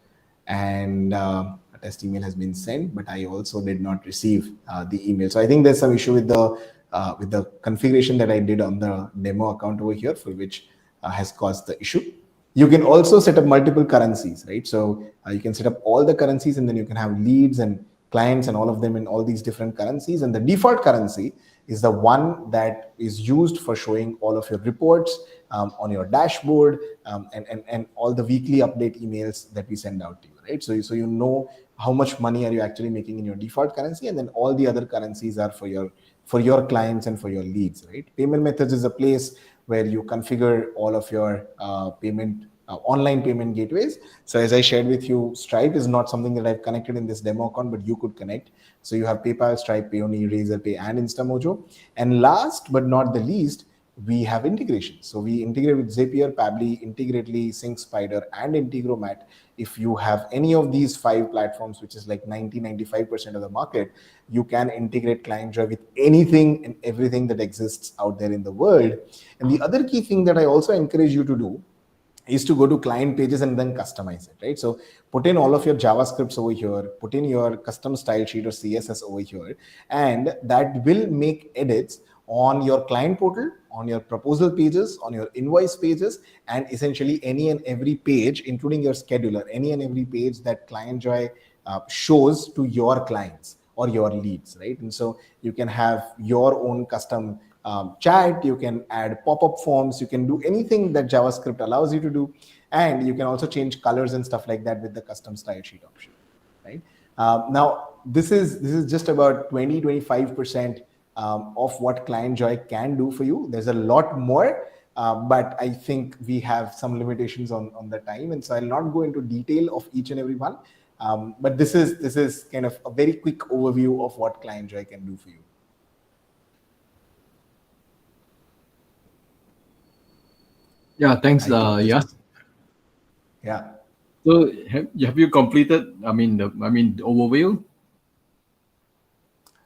Speaker 2: and a test email has been sent, but I also did not receive the email. So I think there's some issue with the configuration that I did on the demo account over here, for which has caused the issue. You can also set up multiple currencies, right? So you can set up all the currencies, and then you can have leads and clients and all of them in all these different currencies. And the default currency is the one that is used for showing all of your reports on your dashboard and all the weekly update emails that we send out to you, right? So you know how much money are you actually making in your default currency, and then all the other currencies are for your clients and for your leads, right? Payment methods is a place where you configure all of your payment online payment gateways. So as I shared with you, Stripe is not something that I've connected in this demo account, but you could connect. So you have PayPal, Stripe, Payoneer, Razorpay, and InstaMojo. And last but not the least, we have integration. So we integrate with Zapier, Pabbly, Integrately, SyncSpider, and Integromat. If you have any of these 5 platforms, which is like 90-95% of the market, you can integrate ClientJoy with anything and everything that exists out there in the world. And the other key thing that I also encourage you to do is to go to client pages and then customize it, right? So put in all of your JavaScripts over here, put in your custom style sheet or CSS over here, and that will make edits on your client portal, on your proposal pages, on your invoice pages, and essentially any and every page, including your scheduler, any and every page that ClientJoy shows to your clients or your leads, right? And so you can have your own custom chat, you can add pop-up forms, you can do anything that JavaScript allows you to do, and you can also change colors and stuff like that with the custom style sheet option, right? Now this is just about 20-25% of what ClientJoy can do for you. There's a lot more, but I think we have some limitations on the time, and so I'll not go into detail of each and every one. But this is kind of a very quick overview of what ClientJoy can do for you.
Speaker 1: Yeah, thanks, Yash.
Speaker 2: Yeah.
Speaker 1: So have you completed? I mean, the overview.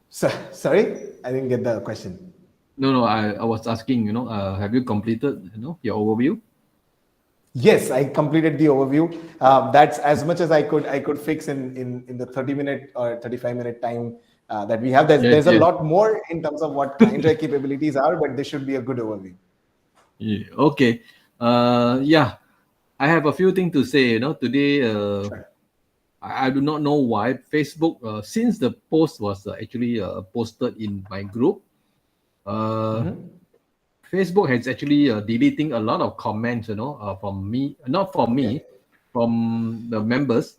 Speaker 2: So, sorry, I didn't get the question.
Speaker 1: No, I was asking. Have you completed? Your overview.
Speaker 2: Yes, I completed the overview. That's as much as I could fix in the 30-minute or 35-minute time that we have. There's a lot more in terms of what ClientJoy capabilities are, but this should be a good overview.
Speaker 1: Yeah, okay. Yeah, I have a few things to say. Today,
Speaker 2: Sure.
Speaker 1: I do not know why Facebook, since the post was actually posted in my group, Facebook has actually deleting a lot of comments, from me, not from me, from the members,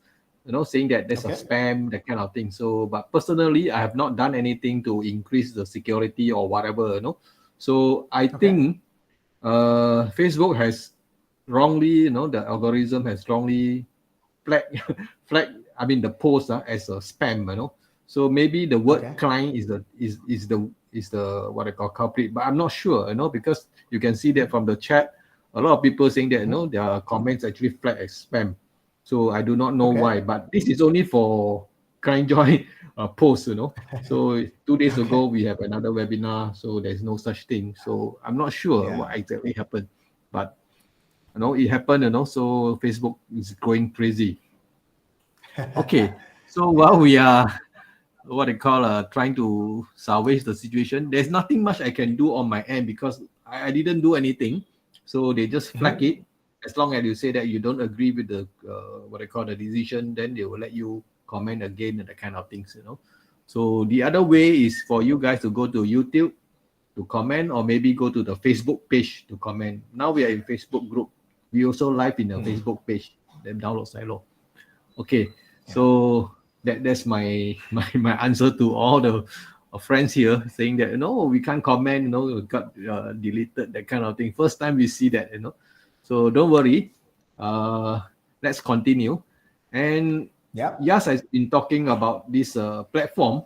Speaker 1: saying that there's a spam, that kind of thing. So, but personally, I have not done anything to increase the security or whatever, So I think Facebook has wrongly, the algorithm has wrongly flag, the post as a spam, So maybe the word client is the what I call culprit, but I'm not sure, because you can see that from the chat, a lot of people saying that, their comments actually flagged as spam. So I do not know why, but this is only for ClientJoy post, So 2 days ago we have another webinar, so there's no such thing. So I'm not sure what exactly happened, but it happened, so Facebook is going crazy. Okay, so while we are what they call trying to salvage the situation, there's nothing much I can do on my end because I didn't do anything. So they just flag it. As long as you say that you don't agree with the what they call the decision, then they will let you comment again and that kind of things, So the other way is for you guys to go to YouTube to comment, or maybe go to the Facebook page to comment. Now we are in Facebook group. We also live in the Facebook page. Then download Silo. Okay, so that's my answer to all the friends here saying that we can't comment, we got deleted, that kind of thing. First time we see that, So don't worry. Let's continue. And Yash has been talking about this platform,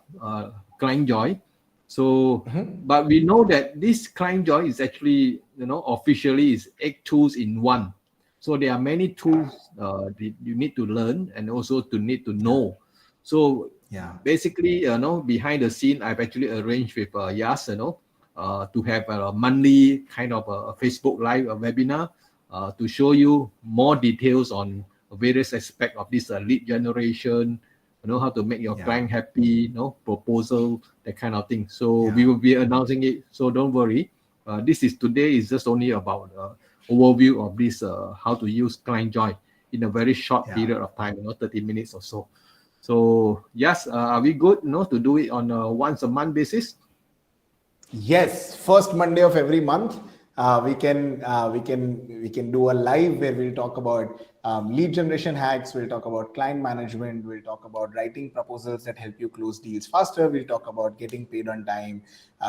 Speaker 1: ClientJoy. So, but we know that this ClientJoy is actually, officially is 8 tools in one. So there are many tools that you need to learn and also to need to know. So basically, behind the scene, I've actually arranged with Yash, to have a monthly kind of a Facebook Live webinar to show you more details on various aspects of this lead generation, how to make your client happy, proposal, that kind of thing. So we will be announcing it. So don't worry. Today is just only about overview of this, how to use ClientJoy in a very short period of time, 30 minutes or so. So yes, are we good, to do it on a once a month basis?
Speaker 2: Yes, first Monday of every month. We can do a live where we'll talk about lead generation hacks. We'll talk about client management. We'll talk about writing proposals that help you close deals faster. We'll talk about getting paid on time.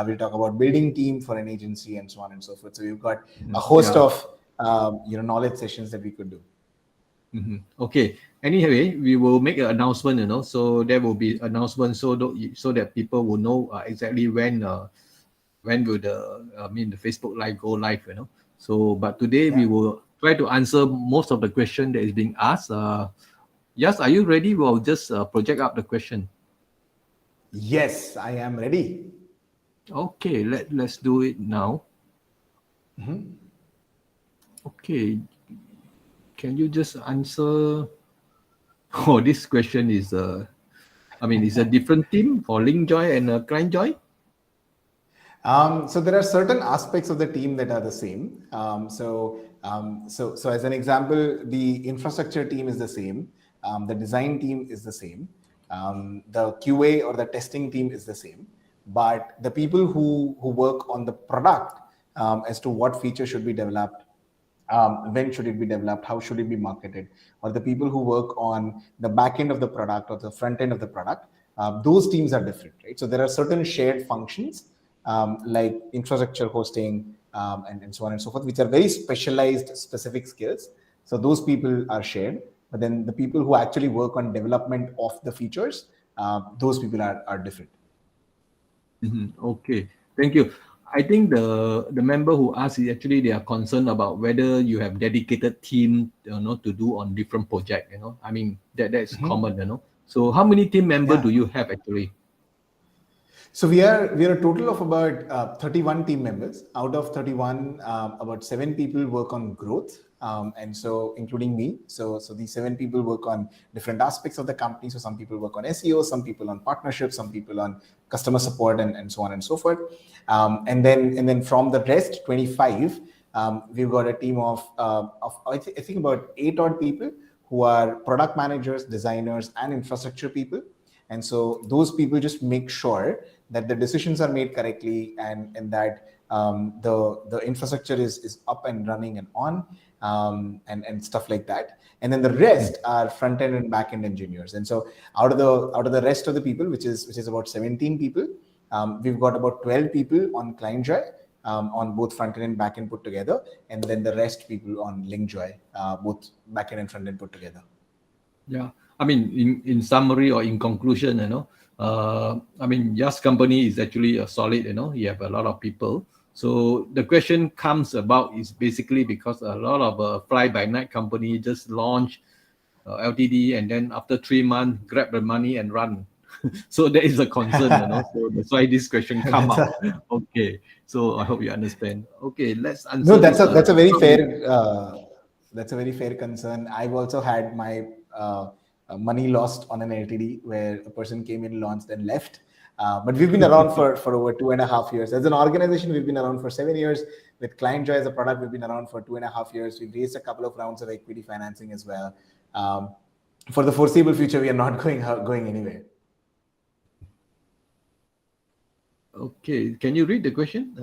Speaker 2: We'll talk about building team for an agency and so on and so forth. So we've got a host of knowledge sessions that we could do.
Speaker 1: Okay. Anyway, we will make an announcement, so there will be announcement so that people will know exactly when will the Facebook Live go live, So, but today we will try to answer most of the question that is being asked. Yes, are you ready? We'll just project up the question.
Speaker 2: Yes, I am ready.
Speaker 1: Okay, let's do it now. Okay, can you just answer? Oh, this question is it's a different team for ClientJoy and ClientJoy.
Speaker 2: So there are certain aspects of the team that are the same. So as an example, the infrastructure team is the same. The design team is the same. The QA or the testing team is the same. But the people who work on the product as to what feature should be developed, when should it be developed, how should it be marketed, or the people who work on the back end of the product or the front end of the product, those teams are different, right? So there are certain shared functions like infrastructure hosting and so on and so forth, which are very specialized, specific skills. So those people are shared, but then the people who actually work on development of the features, those people are different.
Speaker 1: Okay, thank you. I think the member who asked is actually they are concerned about whether you have dedicated team, to do on different project. That's common. So how many team member do you have actually?
Speaker 2: So we are a total of about 31 team members. Out of 31, about 7 people work on growth, and so including me. So these 7 people work on different aspects of the company. So some people work on SEO, some people on partnerships, some people on customer support, and so on and so forth. And then from the rest 25, we've got a team of I think about 8 odd people who are product managers, designers, and infrastructure people. And so those people just make sure that the decisions are made correctly and that the infrastructure is up and running and on, and stuff like that. And then the rest are front end and back end engineers. And so out of the rest of the people, which is about 17 people, we've got about 12 people on ClientJoy, on both front end and back end put together, and then the rest people on ClientJoy, both back end and front end put together.
Speaker 1: Yeah, in summary or in conclusion, Yash company is actually a solid. You have a lot of people. So the question comes about is basically because a lot of fly by night company just launch LTD and then after 3 months grab the money and run. So that is a concern. So that's why this question come up. Okay, so I hope you understand. Okay, let's answer.
Speaker 2: No, that's a very fair. That's a very fair concern. I've also had my money lost on an LTD where a person came in, launched, and left. But we've been around for over 2.5 years. As an organization, we've been around for 7 years. With ClientJoy as a product, we've been around for 2.5 years. We've raised a couple of rounds of equity financing as well. For the foreseeable future, we are not going anywhere.
Speaker 1: Okay, can you read the question?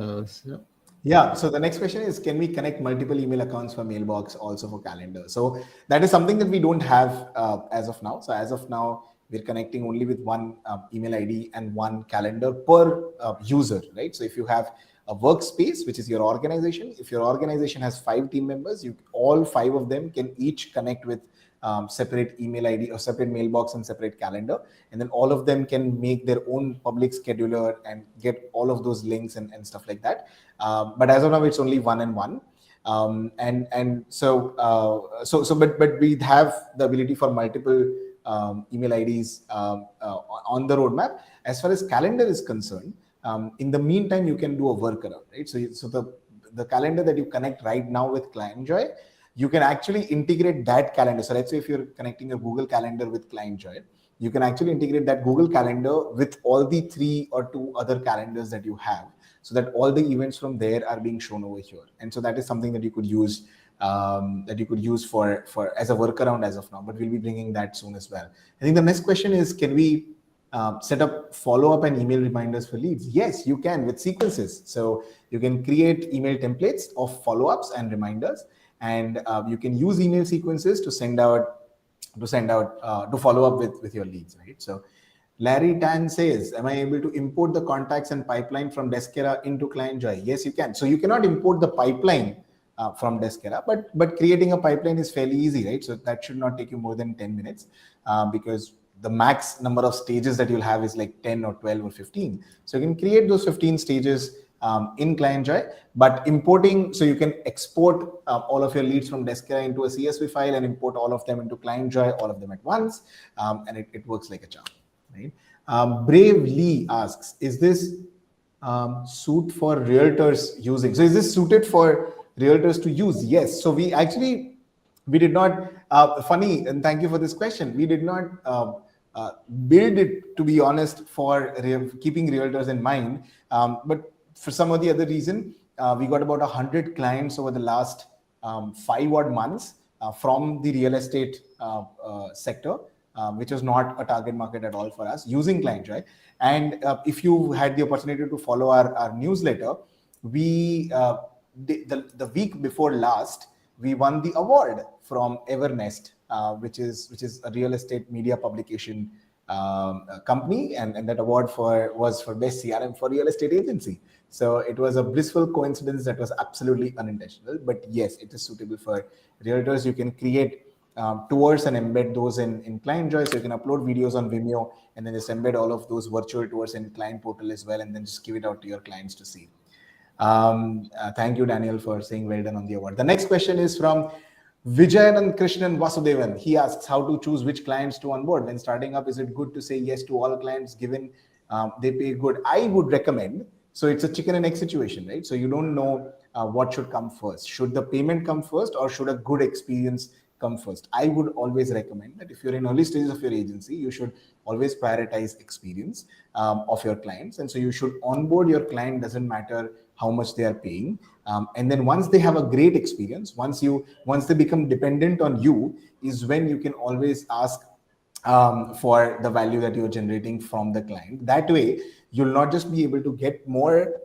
Speaker 2: Yeah, so the next question is, can we connect multiple email accounts for Mailbox also for calendar? So that is something that we don't have as of now. So as of now, we're connecting only with one email ID and one calendar per user, right? So if you have a workspace, which is your organization, if your organization has 5 team members, all 5 of them can each connect with separate email ID or separate mailbox and separate calendar. And then all of them can make their own public scheduler and get all of those links and stuff like that. But as of now, it's only 1 and 1. But we have the ability for multiple email IDs on the roadmap. As far as calendar is concerned, in the meantime, you can do a workaround, right? So the calendar that you connect right now with ClientJoy, you can actually integrate that calendar. So let's say if you're connecting your Google Calendar with ClientJoy, you can actually integrate that Google Calendar with all the 3 or 2 other calendars that you have, so that all the events from there are being shown over here. And so that is something that you could use for as a workaround as of now, but we'll be bringing that soon as well. I think the next question is, can we set up follow-up and email reminders for leads? Yes, you can with sequences. So you can create email templates of follow-ups and reminders, and you can use email sequences to follow up with your leads, right? So Larry Tan says, am I able to import the contacts and pipeline from Deskera into ClientJoy? Yes, you can. So you cannot import the pipeline from Deskera. But creating a pipeline is fairly easy, right? So that should not take you more than 10 minutes because the max number of stages that you'll have is like 10 or 12 or 15. So you can create those 15 stages in ClientJoy, but importing, so you can export all of your leads from Deskera into a CSV file and import all of them into ClientJoy, all of them at once, and it works like a charm, right? Brave Lee asks, is this suit for realtors using? So is this suited for realtors to use? Yes. So we did not, funny, and thank you for this question. We did not build it, to be honest, for keeping realtors in mind. But for some or the other reason, we got about 100 clients over the last 5 odd months from the real estate sector, which was not a target market at all for us, using ClientJoy. And if you had the opportunity to follow our newsletter, we the week before last, we won the award from Evernest, which is a real estate media publication company, and that award was for best CRM for real estate agency. So it was a blissful coincidence that was absolutely unintentional. But yes, it is suitable for realtors. You can create tours and embed those in ClientJoy. So you can upload videos on Vimeo and then just embed all of those virtual tours in Client Portal as well, and then just give it out to your clients to see. Thank you, Daniel, for saying well done on the award. The next question is from Vijayan Krishnan Vasudevan. He asks how to choose which clients to onboard. When starting up, is it good to say yes to all clients given they pay good? I would recommend, so it's a chicken and egg situation, right? So you don't know what should come first. Should the payment come first or should a good experience come first? I would always recommend that if you're in early stages of your agency, you should always prioritize experience of your clients. And so you should onboard your client, doesn't matter how much they are paying. And then once they have a great experience, once they become dependent on you, is when you can always ask for the value that you're generating from the client. That way, you'll not just be able to get more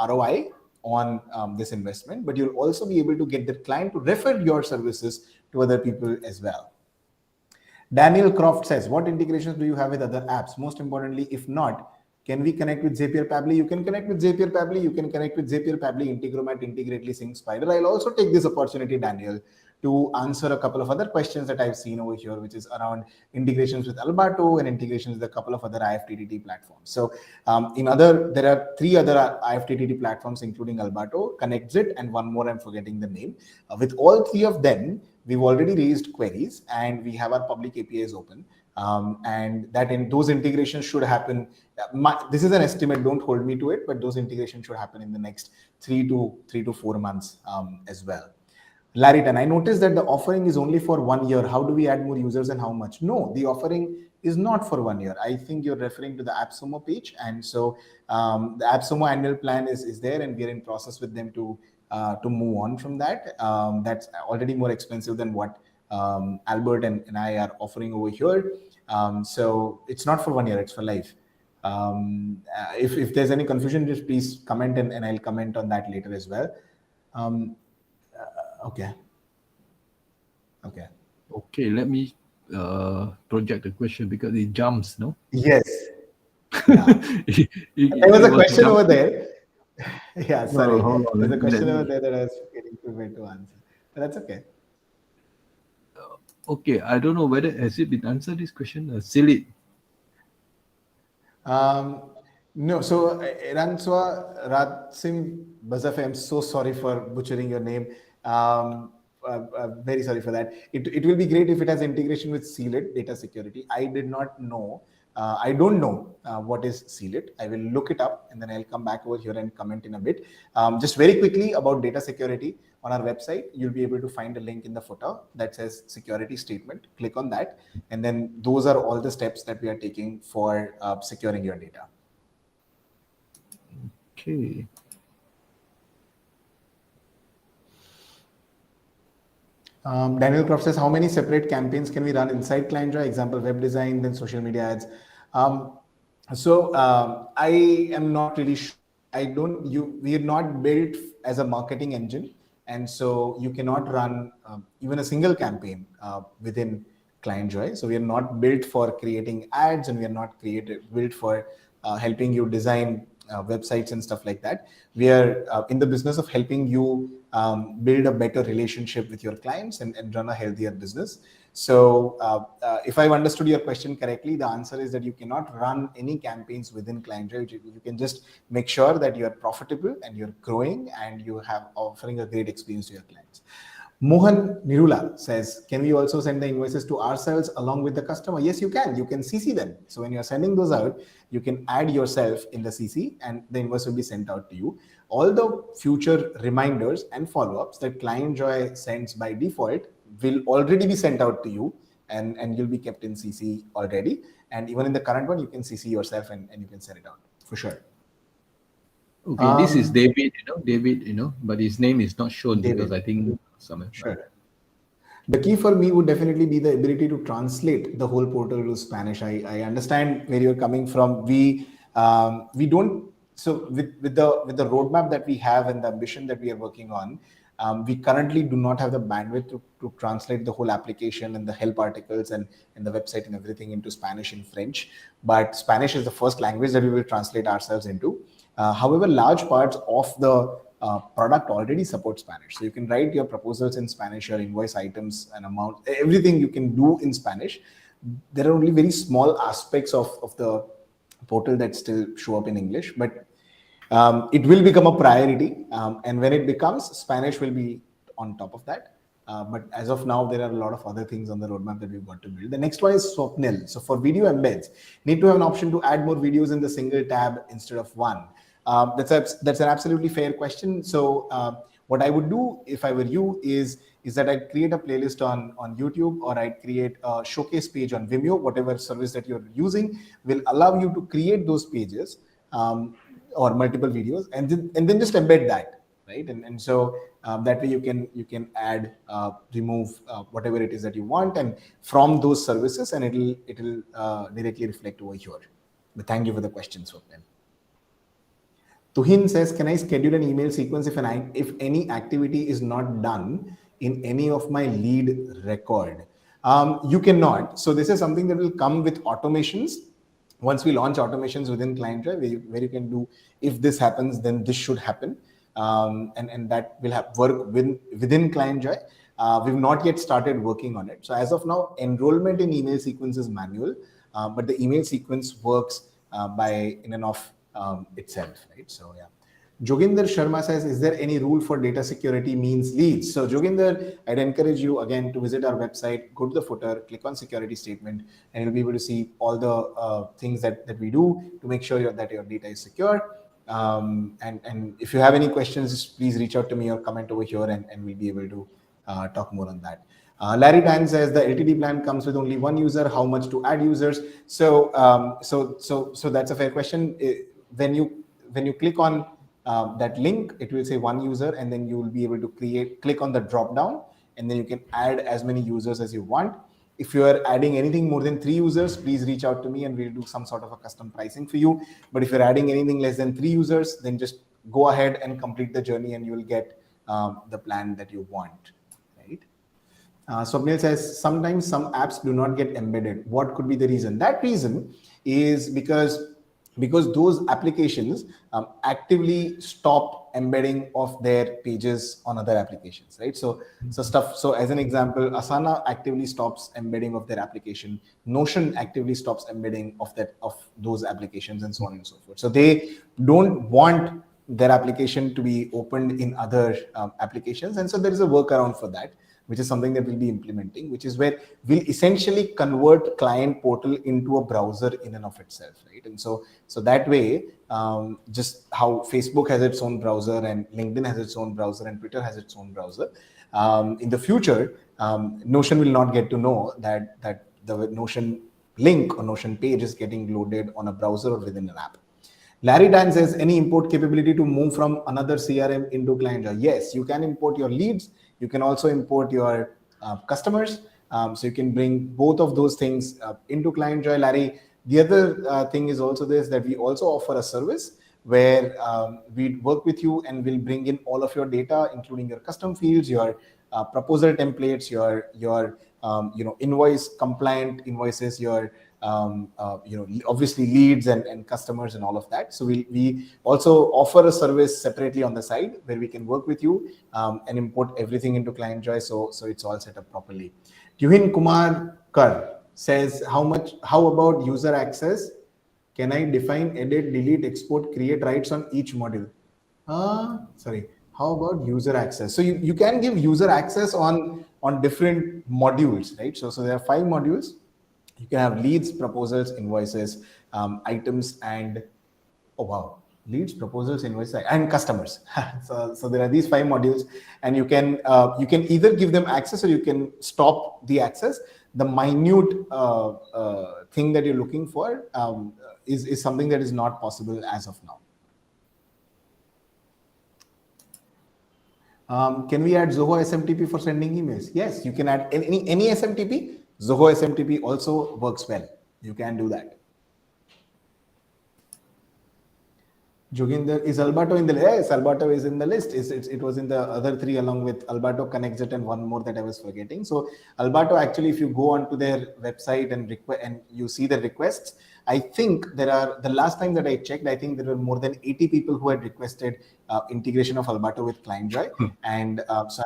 Speaker 2: ROI on this investment, but you'll also be able to get the client to refer your services to other people as well. Daniel Croft says, what integrations do you have with other apps? Most importantly, if not, can we connect with Zapier Pabbly? You can connect with Zapier Pabbly. You can connect with Zapier Pabbly, Integromat, Integrately, Sync, Spider. I'll also take this opportunity, Daniel, to answer a couple of other questions that I've seen over here, which is around integrations with Albato and integrations with a couple of other IFTTT platforms. So there are 3 other IFTTT platforms, including Albato, ConnectZit, and one more, I'm forgetting the name. With all 3 of them, we've already raised queries and we have our public APIs open. And those integrations should happen. This is an estimate, don't hold me to it, but those integrations should happen in the next 3 to 4 months as well. Larryton, I noticed that the offering is only for 1 year. How do we add more users and how much? No, the offering is not for 1 year. I think you're referring to the AppSumo page. And so the AppSumo annual plan is there, and we're in process with them to move on from that. That's already more expensive than what Albert and I are offering over here. So it's not for 1 year, it's for life. If there's any confusion, just please comment and I'll comment on that later as well. Okay,
Speaker 1: let me project the question because it jumps, no?
Speaker 2: Yes. Yeah. There was a question over there. Yeah, sorry.
Speaker 1: No,
Speaker 2: There's a question over there that I was getting prepared to answer. But that's okay.
Speaker 1: Okay, I don't know whether has it been answered, this question. Silly.
Speaker 2: No, so Ranswa Ratsim Bazafe, I'm so sorry for butchering your name. Very sorry for that. It will be great if it has integration with SEALIT, data security. I did not know. I don't know what is SEALIT. I will look it up and then I'll come back over here and comment in a bit. Just very quickly about data security, on our website, you'll be able to find a link in the footer that says security statement. Click on that. And then those are all the steps that we are taking for securing your data.
Speaker 1: Okay.
Speaker 2: Daniel Croft says, how many separate campaigns can we run inside ClientJoy? Example, web design, then social media ads. I am not really sure. We are not built as a marketing engine. And so you cannot run even a single campaign within ClientJoy. So we are not built for creating ads, and we are not built for helping you design websites and stuff like that. We are in the business of helping you build a better relationship with your clients and run a healthier business. So if I've understood your question correctly, the answer is that you cannot run any campaigns within ClientJoy. You can just make sure that you are profitable and you're growing and you have offering a great experience to your clients. Mohan Nirula says, can we also send the invoices to ourselves along with the customer? Yes, you can. You can CC them. So when you're sending those out, you can add yourself in the CC and the invoice will be sent out to you. All the future reminders and follow-ups that ClientJoy sends by default will already be sent out to you, and you'll be kept in CC already. And even in the current one, you can CC yourself and you can send it out for sure.
Speaker 1: Okay, this is David, but his name is not shown
Speaker 2: David.
Speaker 1: because I think some.
Speaker 2: Sure. The key for me would definitely be the ability to translate the whole portal to Spanish. I understand where you're coming from. We don't. So with the roadmap that we have and the ambition that we are working on, we currently do not have the bandwidth to translate the whole application and the help articles and the website and everything into Spanish and French. But Spanish is the first language that we will translate ourselves into. However, large parts of the product already supports Spanish. So you can write your proposals in Spanish, your invoice items and amount, everything you can do in Spanish. There are only very small aspects of the portal that still show up in English, but it will become a priority. And when it becomes, Spanish will be on top of that. But as of now, there are a lot of other things on the roadmap that we've got to build. The next one is Swapnil. So for video embeds, need to have an option to add more videos in the single tab instead of one. That's an absolutely fair question. So what I would do if I were you is that I'd create a playlist on YouTube, or I'd create a showcase page on Vimeo. Whatever service that you're using will allow you to create those pages or multiple videos, and then just embed that, right? And so that way you can add, remove whatever it is that you want, and from those services, and it'll directly reflect over here. But thank you for the question, Swapnil. Tuhin says, can I schedule an email sequence if any activity is not done in any of my lead record? You cannot. So this is something that will come with automations. Once we launch automations within ClientJoy, where you can do, if this happens, then this should happen. And that will work within ClientJoy. We've not yet started working on it. So as of now, enrollment in email sequence is manual, but the email sequence works by in and of itself, right? So yeah. Joginder Sharma says, is there any rule for data security means leads? So Joginder, I'd encourage you again to visit our website, go to the footer, click on security statement, and you'll be able to see all the things that we do to make sure that your data is secure. And if you have any questions, please reach out to me or comment over here, and we'll be able to talk more on that. Larry Tan says the LTD plan comes with only one user. How much to add users? So that's a fair question. When you click on that link, it will say one user, and then you will be able to click on the drop down, and then you can add as many users as you want. If you are adding anything more than 3 users, please reach out to me and we'll do some sort of a custom pricing for you. But if you're adding anything less than 3 users, then just go ahead and complete the journey and you will get the plan that you want, right? Swapnil says, sometimes some apps do not get embedded. What could be the reason? That reason is because those applications actively stop embedding of their pages on other applications, right? So as an example, Asana actively stops embedding of their application. Notion actively stops embedding of those applications, and so on and so forth. So they don't want their application to be opened in other applications, and so there is a workaround for that, which is something that we'll be implementing, which is where we'll essentially convert client portal into a browser in and of itself, right? And so that way, just how Facebook has its own browser and LinkedIn has its own browser and Twitter has its own browser, in the future, Notion will not get to know that the Notion link or Notion page is getting loaded on a browser or within an app. Larry Dan says, any import capability to move from another CRM into ClientJoy? Yes, you can import your leads. You can also import your customers. So you can bring both of those things into ClientJoy, Larry. The other thing is also this, that we also offer a service where we work with you and we'll bring in all of your data, including your custom fields, your proposal templates, your invoice compliant invoices, your obviously leads and customers and all of that. So we also offer a service separately on the side where we can work with you and import everything into ClientJoy, so it's all set up properly. Yuhin Kumar Kar says, how about user access? Can I define, edit, delete, export, create rights on each module? Sorry. How about user access? So you can give user access on different modules, right? So there are 5 modules. You can have leads, proposals, invoices, items, and oh wow, leads, proposals, invoices, and customers. So there are these 5 modules, and you can either give them access or you can stop the access. The minute thing that you're looking for is something that is not possible as of now. Can we add Zoho SMTP for sending emails? Yes, you can add any SMTP. Zoho SMTP also works well. You can do that. Joginder, is Alberto in the list? Yes, Alberto is in the list. It was in the other 3 along with Alberto, ConnectJet, and one more that I was forgetting. So Alberto, actually, if you go onto their website and you see the requests, I think the last time that I checked, I think there were more than 80 people who had requested integration of Alberto with ClientJoy, and so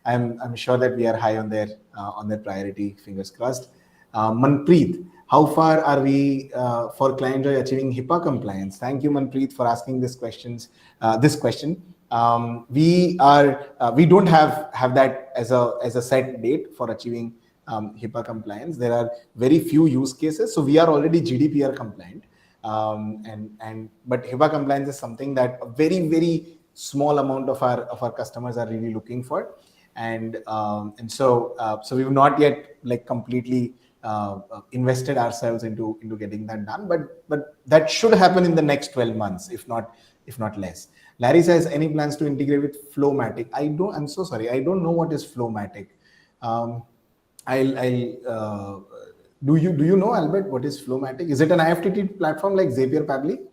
Speaker 2: I'm sure that we are high on their priority. Fingers crossed. Manpreet, how far are we for ClientJoy achieving HIPAA compliance? Thank you, Manpreet, for asking this question. We don't have that as a set date for achieving HIPAA compliance. There are very few use cases, so we are already GDPR compliant. But HIPAA compliance is something that a very, very small amount of our customers are really looking for, and so we've not yet completely invested ourselves into getting that done, but that should happen in the next 12 months, if not less. Larry says, any plans to integrate with Flomatic? I'm so sorry, I don't know what is Flomatic. Do you know, Albert, what is Flomatic? Is it an IFTT platform like Zapier, Pabbly?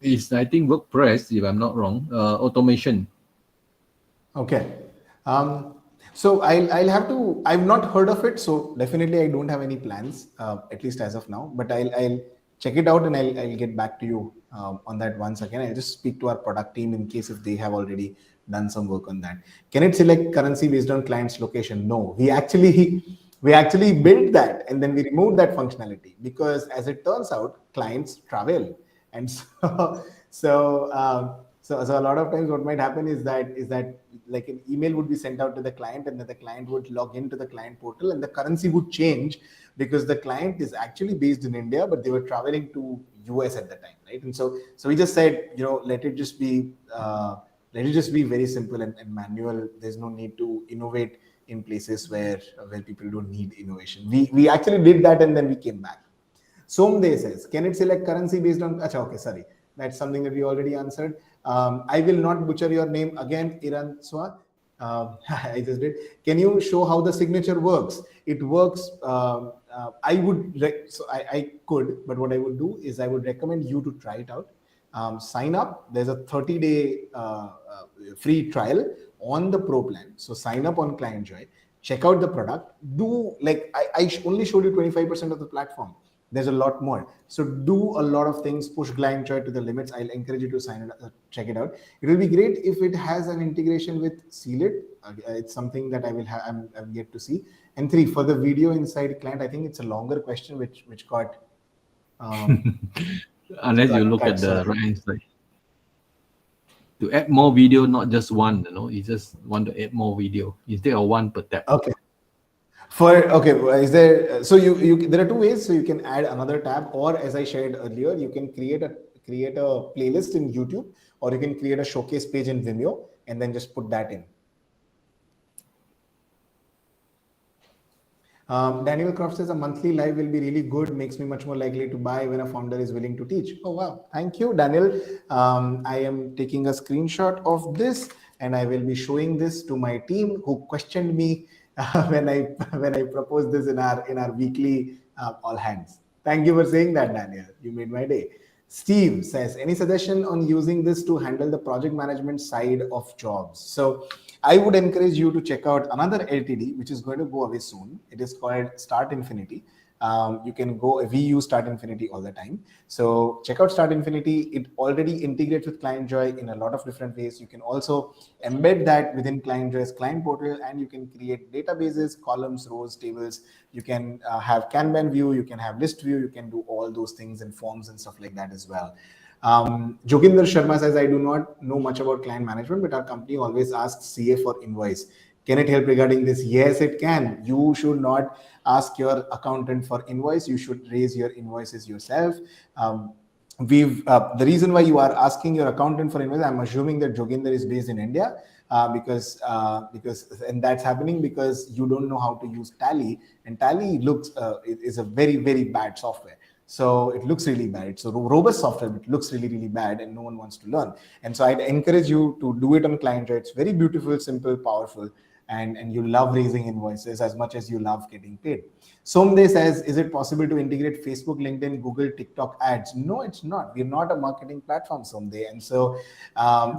Speaker 1: It's, I think, WordPress, if I'm not wrong, automation.
Speaker 2: Okay. So I've not heard of it, so definitely I don't have any plans, at least as of now, but I'll check it out and I'll get back to you on that once again. I'll just speak to our product team in case if they have already done some work on that. Can it select currency based on client's location? No, we actually built that and then we removed that functionality because, as it turns out, clients travel, and so a lot of times what might happen is that like an email would be sent out to the client, and then the client would log into the client portal and the currency would change because the client is actually based in India, but they were traveling to US at the time, right? And so we just said, let it just be very simple and manual. There's no need to innovate in places where people don't need innovation. We actually did that and then we came back. Somde says, can it select currency based on? Okay, sorry. That's something that we already answered. I will not butcher your name again, Iran Swa. I just did. Can you show how the signature works? It works. I could, but what I would do is I would recommend you to try it out. Sign up. There's a 30-day free trial on the Pro plan. So sign up on ClientJoy. Check out the product. I only showed you 25% of the platform. There's a lot more. So do a lot of things, push ClientJoy to the limits. I'll encourage you to check it out. It will be great if it has an integration with Seal.it. It's something that I'm yet to see. And 3, for the video inside client, I think it's a longer question, which got...
Speaker 1: Unless you look at the right hand side. To add more video, not just one, you just want to add more video instead of one per tab.
Speaker 2: Okay. Is there? So there are 2 ways. So you can add another tab, or as I shared earlier, you can create a playlist in YouTube, or you can create a showcase page in Vimeo and then just put that in. Daniel Croft says a monthly live will be really good, makes me much more likely to buy when a founder is willing to teach. Oh wow, thank you, Daniel. I am taking a screenshot of this and I will be showing this to my team who questioned me when I proposed this in our weekly all hands. Thank you for saying that, Daniel. You made my day. Steve says, any suggestion on using this to handle the project management side of jobs? So I would encourage you to check out another LTD, which is going to go away soon. It is called Start Infinity. you can go. We use Start Infinity all the time. So check out Start Infinity. It already integrates with ClientJoy in a lot of different ways. You can also embed that within ClientJoy's client portal, and you can create databases, columns, rows, tables. You can have Kanban view, you can have list view, you can do all those things and forms and stuff like that as well. Joginder Sharma says, I do not know much about client management, but our company always asks CA for invoice. Can it help regarding this? Yes, it can. You should not ask your accountant for invoice. You should raise your invoices yourself. The reason why you are asking your accountant for invoice, I'm assuming that Joginder is based in India, because and that's happening because you don't know how to use Tally, and Tally is a very bad software. So it looks really bad. It's a robust software, but it looks really bad, and no one wants to learn. And so I'd encourage you to do it on ClientJoy. It's very beautiful, simple, powerful, and you love raising invoices as much as you love getting paid. Somde says, is it possible to integrate Facebook, LinkedIn, Google, TikTok ads? No, it's not. We're not a marketing platform, Somde. And so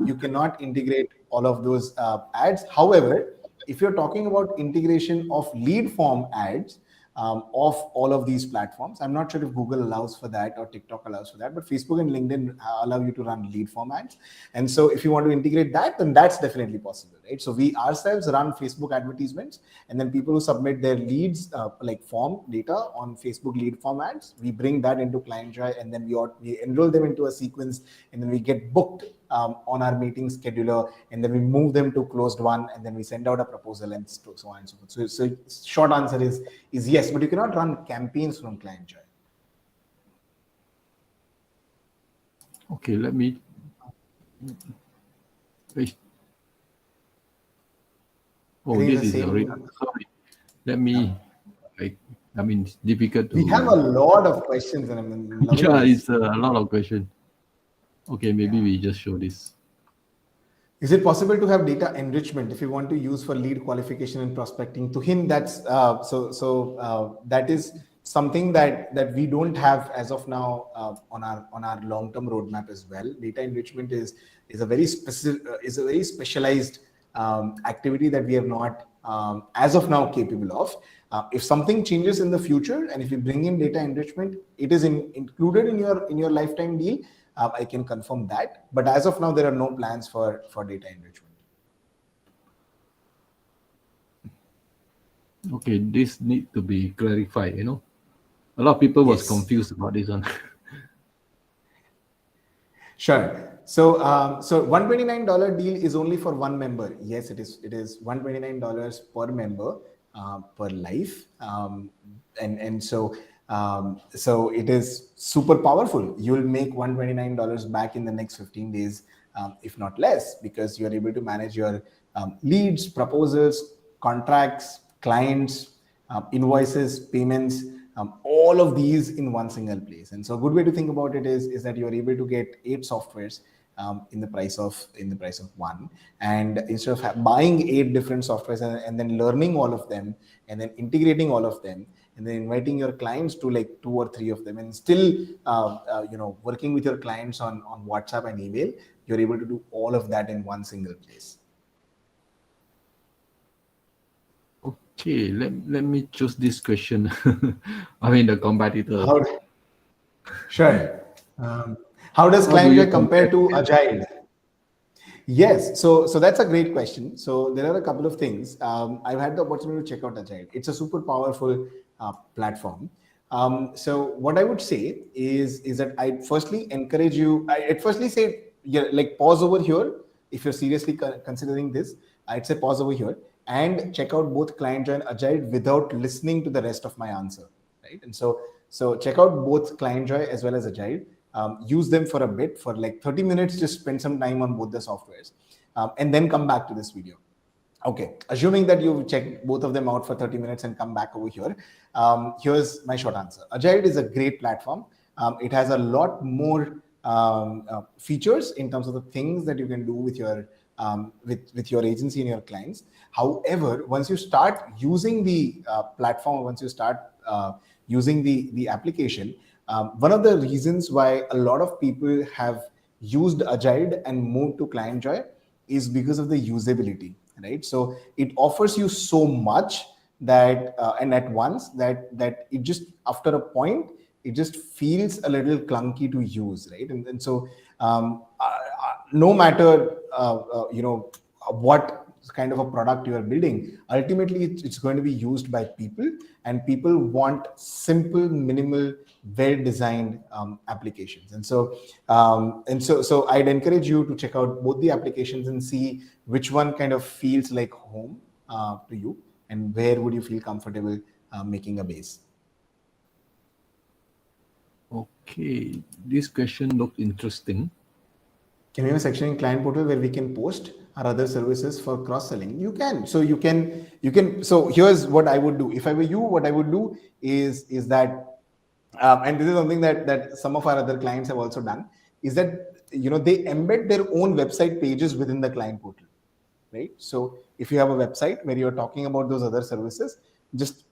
Speaker 2: you cannot integrate all of those ads. However, if you're talking about integration of lead form ads, of all of these platforms. I'm not sure if Google allows for that or TikTok allows for that, but Facebook and LinkedIn allow you to run lead form ads. And so if you want to integrate that, then that's definitely possible, right? So we ourselves run Facebook advertisements, and then people who submit their leads, like form data on Facebook lead form ads, we bring that into ClientJoy, and then we enroll them into a sequence, and then we get booked on our meeting scheduler, and then we move them to closed one, and then we send out a proposal, and so on and so forth. So short answer is yes, but you cannot run campaigns from ClientJoy.
Speaker 1: Okay, let me. Oh, this is already. Sorry. Let me. It's difficult to.
Speaker 2: We have a lot of questions, and I'm loving
Speaker 1: yeah,
Speaker 2: this.
Speaker 1: it's a lot of questions. Okay, maybe we just show this.
Speaker 2: Is it possible to have data enrichment if you want to use for lead qualification and prospecting? To him, that's that is something that we don't have as of now on our long-term roadmap as well. Data enrichment is a very specialized activity that we are not as of now capable of. If something changes in the future, and if you bring in data enrichment, it is included in your lifetime deal. I can confirm that, but as of now, there are no plans for data enrichment.
Speaker 1: Okay, this need to be clarified. A lot of people was confused about this one.
Speaker 2: Sure. So $129 deal is only for one member. Yes, it is. It is $129 per member per life, and so. So it is super powerful. You will make $129 back in the next 15 days, if not less, because you're able to manage your leads, proposals, contracts, clients, invoices, payments, all of these in one single place. And so a good way to think about it is that you're able to get 8 softwares in the price of one, and instead of buying 8 different softwares and then learning all of them and then integrating all of them and then inviting your clients to like 2 or 3 of them, and still working with your clients on WhatsApp and email, you're able to do all of that in one single place.
Speaker 1: Okay, let me choose this question. The competitor.
Speaker 2: Sure. How does ClientJoy compare to Agile? Yes, so that's a great question. So there are a couple of things. I've had the opportunity to check out Agile. It's a super powerful platform. So what I would say is that I firstly encourage you. I'd firstly say, pause over here if you're seriously considering this. I'd say pause over here and check out both ClientJoy and Agile without listening to the rest of my answer, right? And so check out both ClientJoy as well as Agile. Use them for a bit, for like 30 minutes, just spend some time on both the softwares, and then come back to this video. Okay, assuming that you've checked both of them out for 30 minutes and come back over here, here's my short answer. Agile is a great platform. It has a lot more features in terms of the things that you can do with your with your agency and your clients. However, once you start using the platform, once you start using the application, one of the reasons why a lot of people have used Agile and moved to ClientJoy is because of the usability, right? So it offers you so much that and at once that it just after a point it just feels a little clunky to use, right? And so no matter what kind of a product you are building, ultimately it's going to be used by people, and people want simple, minimal, well designed applications. And so I'd encourage you to check out both the applications and see which one kind of feels like home to you, and where would you feel comfortable making a base.
Speaker 1: Okay, this question looks interesting.
Speaker 2: Can we have a section in client portal where we can post our other services for cross selling? You can. So you can. So here's what I would do. If I were you, what I would do is that, and this is something that some of our other clients have also done, is that they embed their own website pages within the client portal, right? So if you have a website where you're talking about those other services, just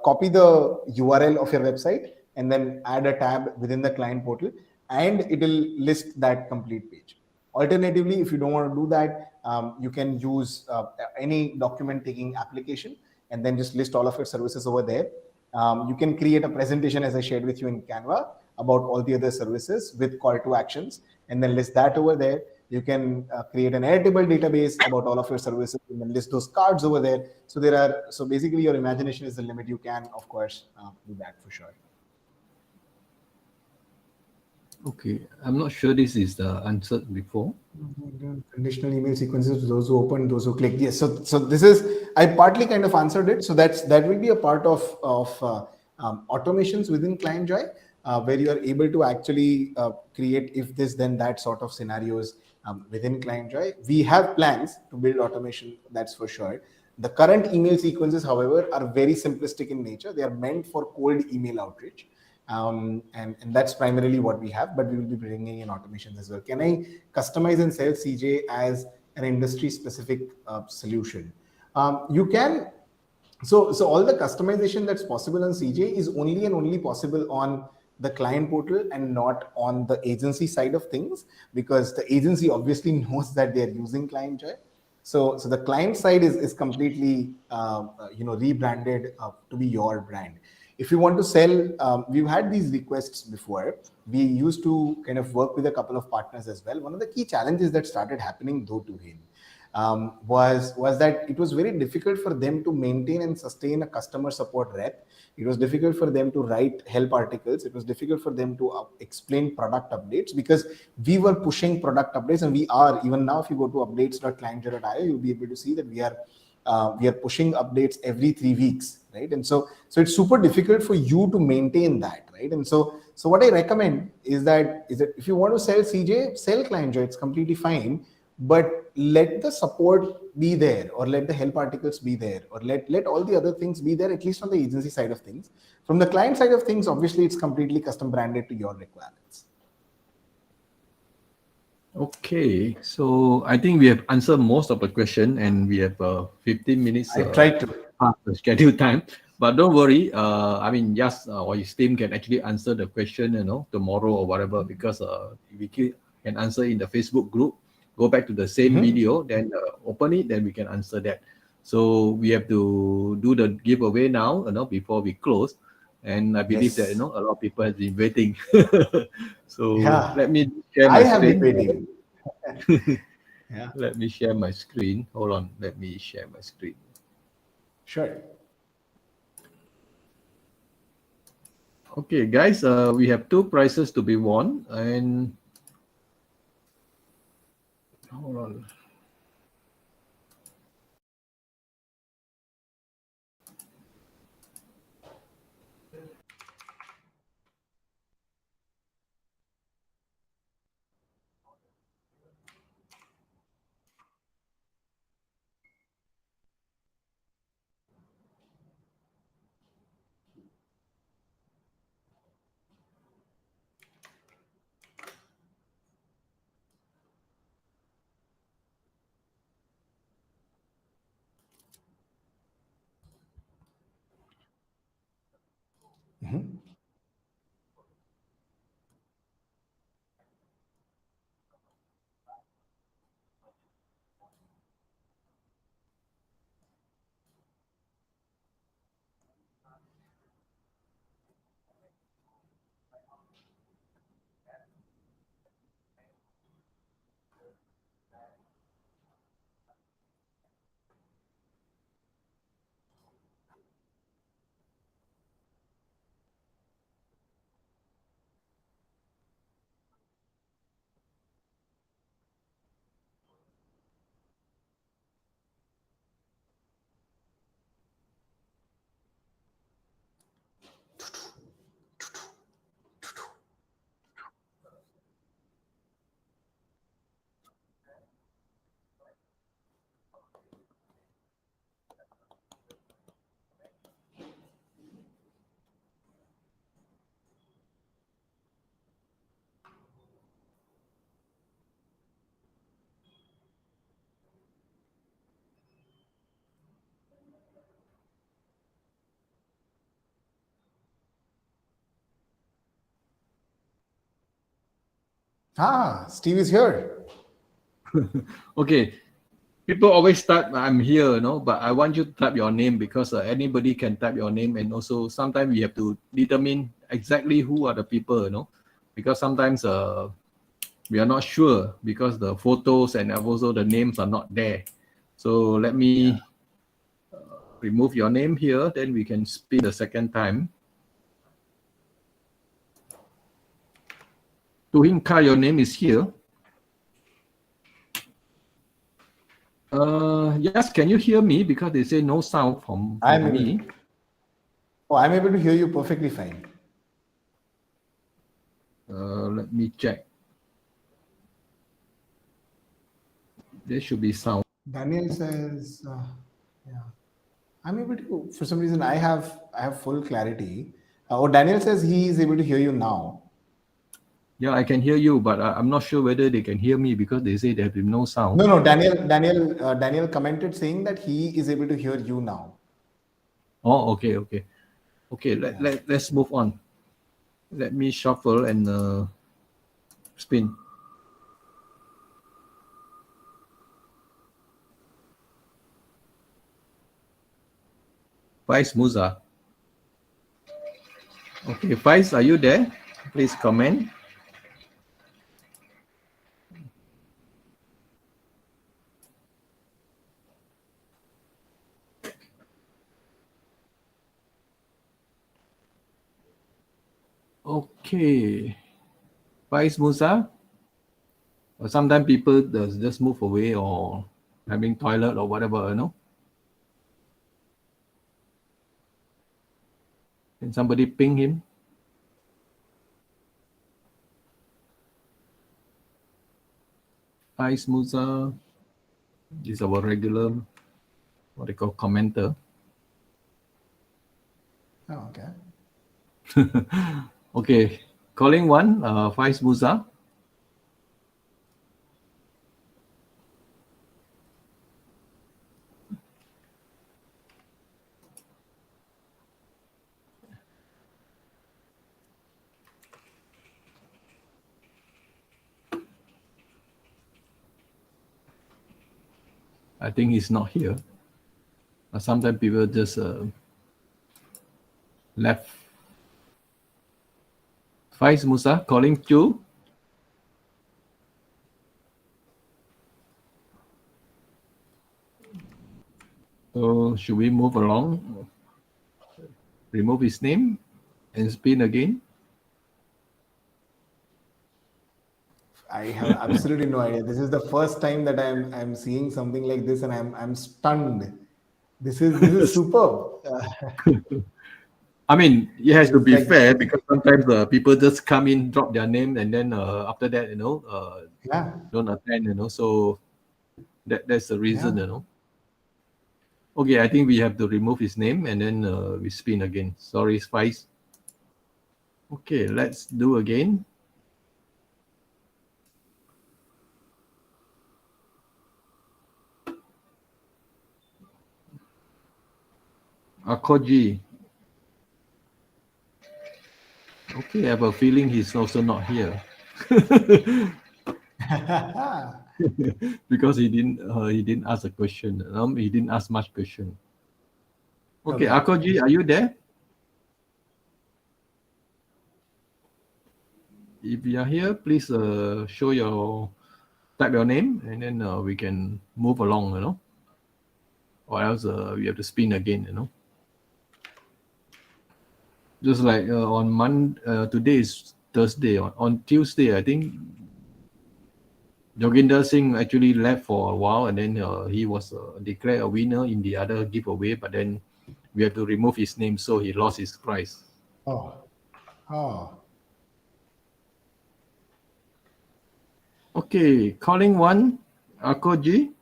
Speaker 2: copy the URL of your website and then add a tab within the client portal, and it will list that complete page. Alternatively, if you don't want to do that, you can use any document taking application and then just list all of your services over there. You can create a presentation, as I shared with you in Canva, about all the other services with call to actions, and then list that over there. You can create an Airtable database about all of your services and then list those cards over there. So basically your imagination is the limit. You can, of course, do that for sure.
Speaker 1: Okay, I'm not sure this is the answer before.
Speaker 2: Conditional email sequences, those who open, those who click. Yes. So this is, I partly kind of answered it. So that will be a part of automations within ClientJoy, where you are able to actually create if this then that sort of scenarios within ClientJoy. We have plans to build automation, that's for sure. The current email sequences, however, are very simplistic in nature. They are meant for cold email outreach. And that's primarily what we have, but we will be bringing in automations as well. Can I customize and sell CJ as an industry specific solution? You can. So all the customization that's possible on CJ is only and only possible on the client portal and not on the agency side of things, because the agency obviously knows that they're using ClientJoy. So the client side is completely rebranded to be your brand. If you want to sell, we've had these requests before. We used to kind of work with a couple of partners as well. One of the key challenges that started happening though to him was that it was very difficult for them to maintain and sustain a customer support rep. It was difficult for them to write help articles. It was difficult for them to explain product updates, because we were pushing product updates, and we are even now. If you go to updates.clientjoy.io, you'll be able to see that we are pushing updates every 3 weeks, right? And so it's super difficult for you to maintain that, right? And so what I recommend is that if you want to sell CJ, sell ClientJoy, it's completely fine, but let the support be there, or let the help articles be there, or let all the other things be there, at least on the agency side of things. From the client side of things, obviously it's completely custom branded to your requirements.
Speaker 1: Okay, so I think we have answered most of the question, and we have 15 minutes
Speaker 2: I tried to.
Speaker 1: past the scheduled time. But don't worry, I mean, Yash or his team can actually answer the question, tomorrow or whatever, because we can answer in the Facebook group. Go back to the same video, then open it, then we can answer that. So we have to do the giveaway now, before we close. And I believe that a lot of people have been waiting. So
Speaker 2: Yeah,
Speaker 1: let me share
Speaker 2: I
Speaker 1: my
Speaker 2: have been
Speaker 1: screen.
Speaker 2: waiting. Yeah,
Speaker 1: Let me share my screen. Hold on. Let me share my screen.
Speaker 2: sure.
Speaker 1: Okay, guys, we have two prizes to be won. And hold on.
Speaker 2: Steve is here.
Speaker 1: Okay. People always type I'm here, but I want you to type your name because anybody can type your name, and also sometimes we have to determine exactly who are the people, because sometimes we are not sure because the photos and also the names are not there. So let me remove your name here, then we can spin the second time. Tuhinka, your name is here. Yes, can you hear me? Because they say no sound from me.
Speaker 2: I'm able to hear you perfectly fine.
Speaker 1: Let me check. There should be sound.
Speaker 2: Daniel says, yeah, I'm able to. For some reason, I have full clarity. Daniel says he is able to hear you now.
Speaker 1: Yeah, I can hear you, but I'm not sure whether they can hear me because they say there have been no sound.
Speaker 2: No. Daniel commented saying that he is able to hear you now.
Speaker 1: Oh, okay. Let's move on. Let me shuffle and spin. Faiz Musa. Okay, Faiz, are you there? Please comment. Okay. Faiz Musa. Sometimes people just move away or having toilet or whatever. Can somebody ping him? Faiz Musa is our regular, what they call, commenter.
Speaker 2: Oh, okay.
Speaker 1: Okay, calling one, Faiz Musa. I think he's not here. Sometimes people just left. Faiz Musa calling Chu. So should we move along? Remove his name and spin again.
Speaker 2: I have absolutely no idea. This is the first time that I'm seeing something like this, and I'm stunned. This is superb.
Speaker 1: I mean, it has to
Speaker 2: It's
Speaker 1: be
Speaker 2: like,
Speaker 1: fair because sometimes people just come in, drop their name, and then after that,
Speaker 2: yeah,
Speaker 1: don't attend. So that's the
Speaker 2: yeah.
Speaker 1: reason. Okay, I think we have to remove his name and then we spin again. Sorry, Spice. Okay, let's do again. Akoji. Okay, I have a feeling he's also not here. Because he didn't ask a question. He didn't ask much question. Okay,
Speaker 2: Okay.
Speaker 1: Akoji, are you there? If you are here, please type your name, and then we can move along. Or else we have to spin again. Just like today is Thursday. On Tuesday, I think Joginder Singh actually left for a while, and then he was declared a winner in the other giveaway, but then we have to remove his name, so he lost his prize.
Speaker 2: Oh, oh.
Speaker 1: Okay, calling one, Akoji.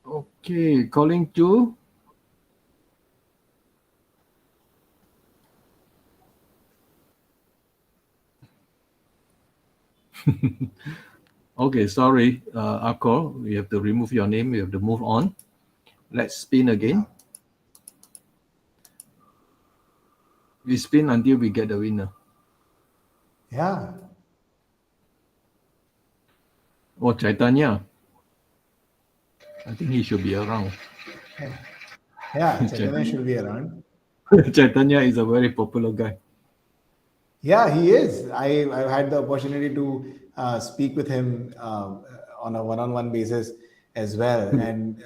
Speaker 1: Okay, calling two. Okay, sorry, Akor, we have to remove your name. We have to move on. Let's spin again.
Speaker 2: Yeah.
Speaker 1: We spin until we get the winner.
Speaker 2: Yeah.
Speaker 1: Oh, Chaitanya. I think he should be around.
Speaker 2: Yeah. Chaitanya
Speaker 1: Chaitanya.
Speaker 2: should be around.
Speaker 1: Chaitanya is a very popular guy.
Speaker 2: Yeah, he is. I've had the opportunity to speak with him on a one-on-one basis as well, and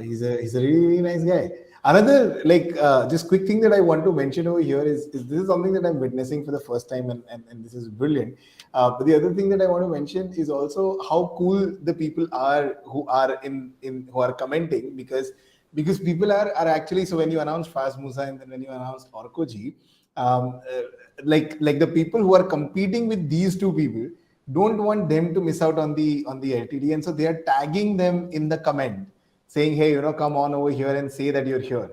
Speaker 2: he's a really, really nice guy. Another just quick thing that I want to mention over here is this is something that I'm witnessing for the first time, and this is brilliant. But the other thing that I want to mention is also how cool the people are who are in who are commenting, because people are actually, so when you announce Faz Musa and then when you announce Orkoji, like the people who are competing with these two people don't want them to miss out on the LTD, and so they are tagging them in the comment, saying, hey, come on over here and say that you're here.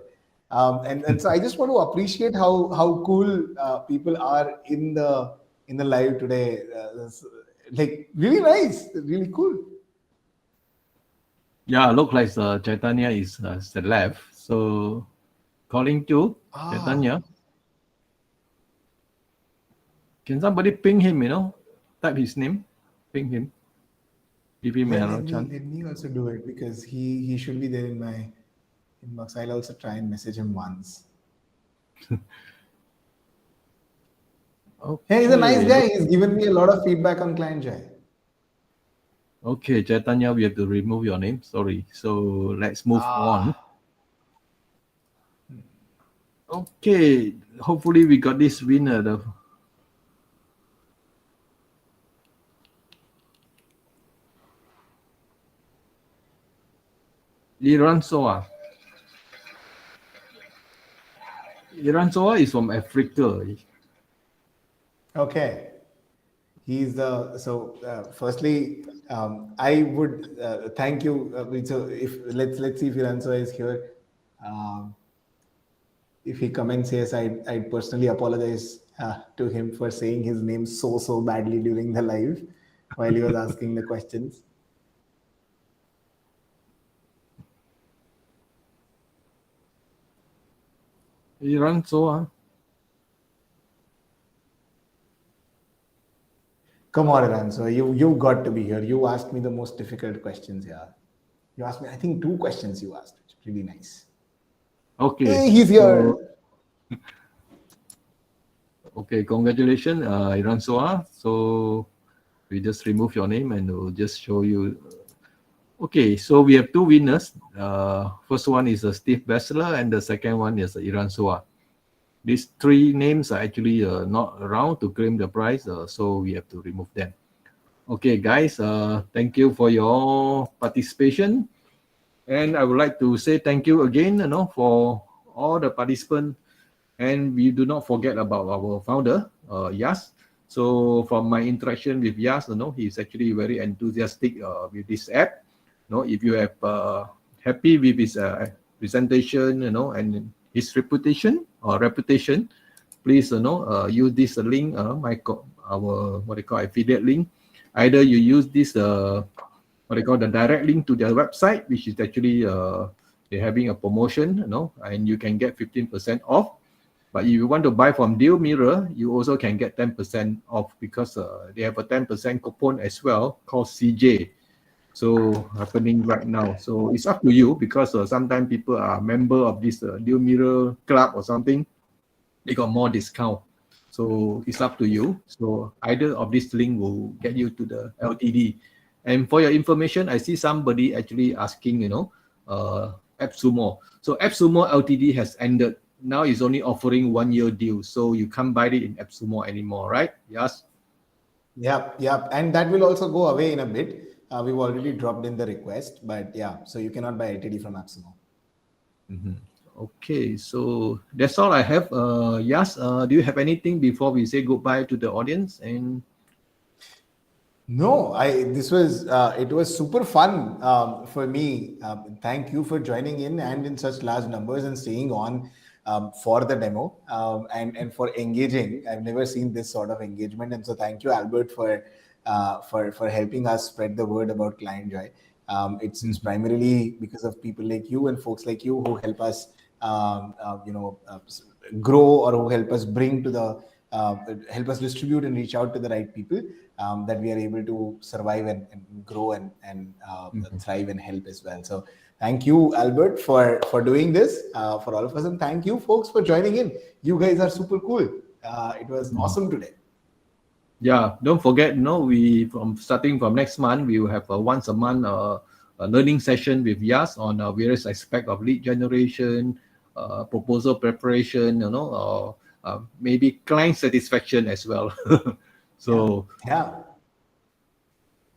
Speaker 2: And so I just want to appreciate how cool people are in the live today. Like really nice, really cool.
Speaker 1: Yeah, look like Chaitanya is the left. So calling to
Speaker 2: Ah,
Speaker 1: Chaitanya. Can somebody ping him, type his name, ping him, give him
Speaker 2: let, let
Speaker 1: another
Speaker 2: me
Speaker 1: chance.
Speaker 2: let me also do it, because he should be there in my inbox. I'll also try and message him once. Hey, he's a nice
Speaker 1: Okay,
Speaker 2: guy. He's given me a lot of feedback on ClientJoy.
Speaker 1: okay, Chaitanya, we have to remove your name. Sorry. So let's move on.
Speaker 2: Ah,
Speaker 1: Okay, hopefully we got this winner. Iran Soa. Iran Soa is from Africa.
Speaker 2: okay. He's the so. Firstly, I would thank you. So if let's see if Iranso is here. Um, if he comments, yes, I'd personally apologize to him for saying his name so badly during the live while he was asking the questions.
Speaker 1: Iran Soa.
Speaker 2: Come on, Iranso, you've got to be here. You asked me the most difficult questions here. You asked me, I think, two questions you asked, which is really nice.
Speaker 1: Okay,
Speaker 2: Hey, he's
Speaker 1: so
Speaker 2: here.
Speaker 1: okay, congratulations, Iran Soa. So we just remove your name and we'll just show you. Okay, so we have two winners. First one is Steve Bessler and the second one is Iran Soa. These three names are actually not around to claim the prize, so we have to remove them. Okay, guys, thank you for your participation. And I would like to say thank you again, for all the participants. And we do not forget about our founder, Yash. So from my interaction with Yash, he's actually very enthusiastic with this app. If you have happy with his presentation, and his reputation, please, use this link, our what they call affiliate link. Either you use this what they call the direct link to their website, which is actually they're having a promotion, and you can get 15% off. But if you want to buy from Deal Mirror, you also can get 10% off, because they have a 10% coupon as well called CJ. So happening right now. So it's up to you, because sometimes people are member of this Deal Mirror club or something. They got more discount. So it's up to you. So either of this link will get you to the LTD. And for your information, I see somebody actually asking, AppSumo. So AppSumo LTD has ended. Now it's only offering 1 year deal. So you can't buy it in AppSumo anymore, right? Yes.
Speaker 2: Yep. And that will also go away in a bit. We've already dropped in the request, but yeah, so you cannot buy LTD from Absolo.
Speaker 1: Okay, so that's all I have. Yes, do you have anything before we say goodbye to the audience? And
Speaker 2: No, it was super fun for me. Thank you for joining in and in such large numbers and staying on for the demo and for engaging. I've never seen this sort of engagement, and so thank you, Albert, for for helping us spread the word about ClientJoy. It's primarily because of people like you and folks like you who help us, grow, or who help us bring to the help us distribute and reach out to the right people, that we are able to survive and grow and thrive and help as well. So thank you, Albert, for doing this for all of us, and thank you, folks, for joining in. You guys are super cool. It was awesome today.
Speaker 1: Yeah, don't forget, we starting from next month, we will have a once a month a learning session with Yash on various aspects of lead generation, proposal preparation, maybe client satisfaction as well. So
Speaker 2: yeah.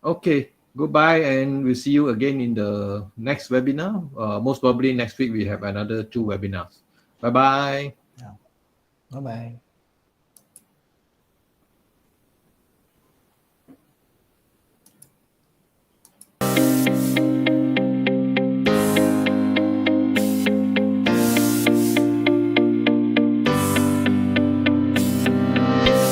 Speaker 1: Okay, goodbye, and we'll see you again in the next webinar. Most probably next week we have another 2 webinars. Bye bye.
Speaker 2: Yeah. Bye bye.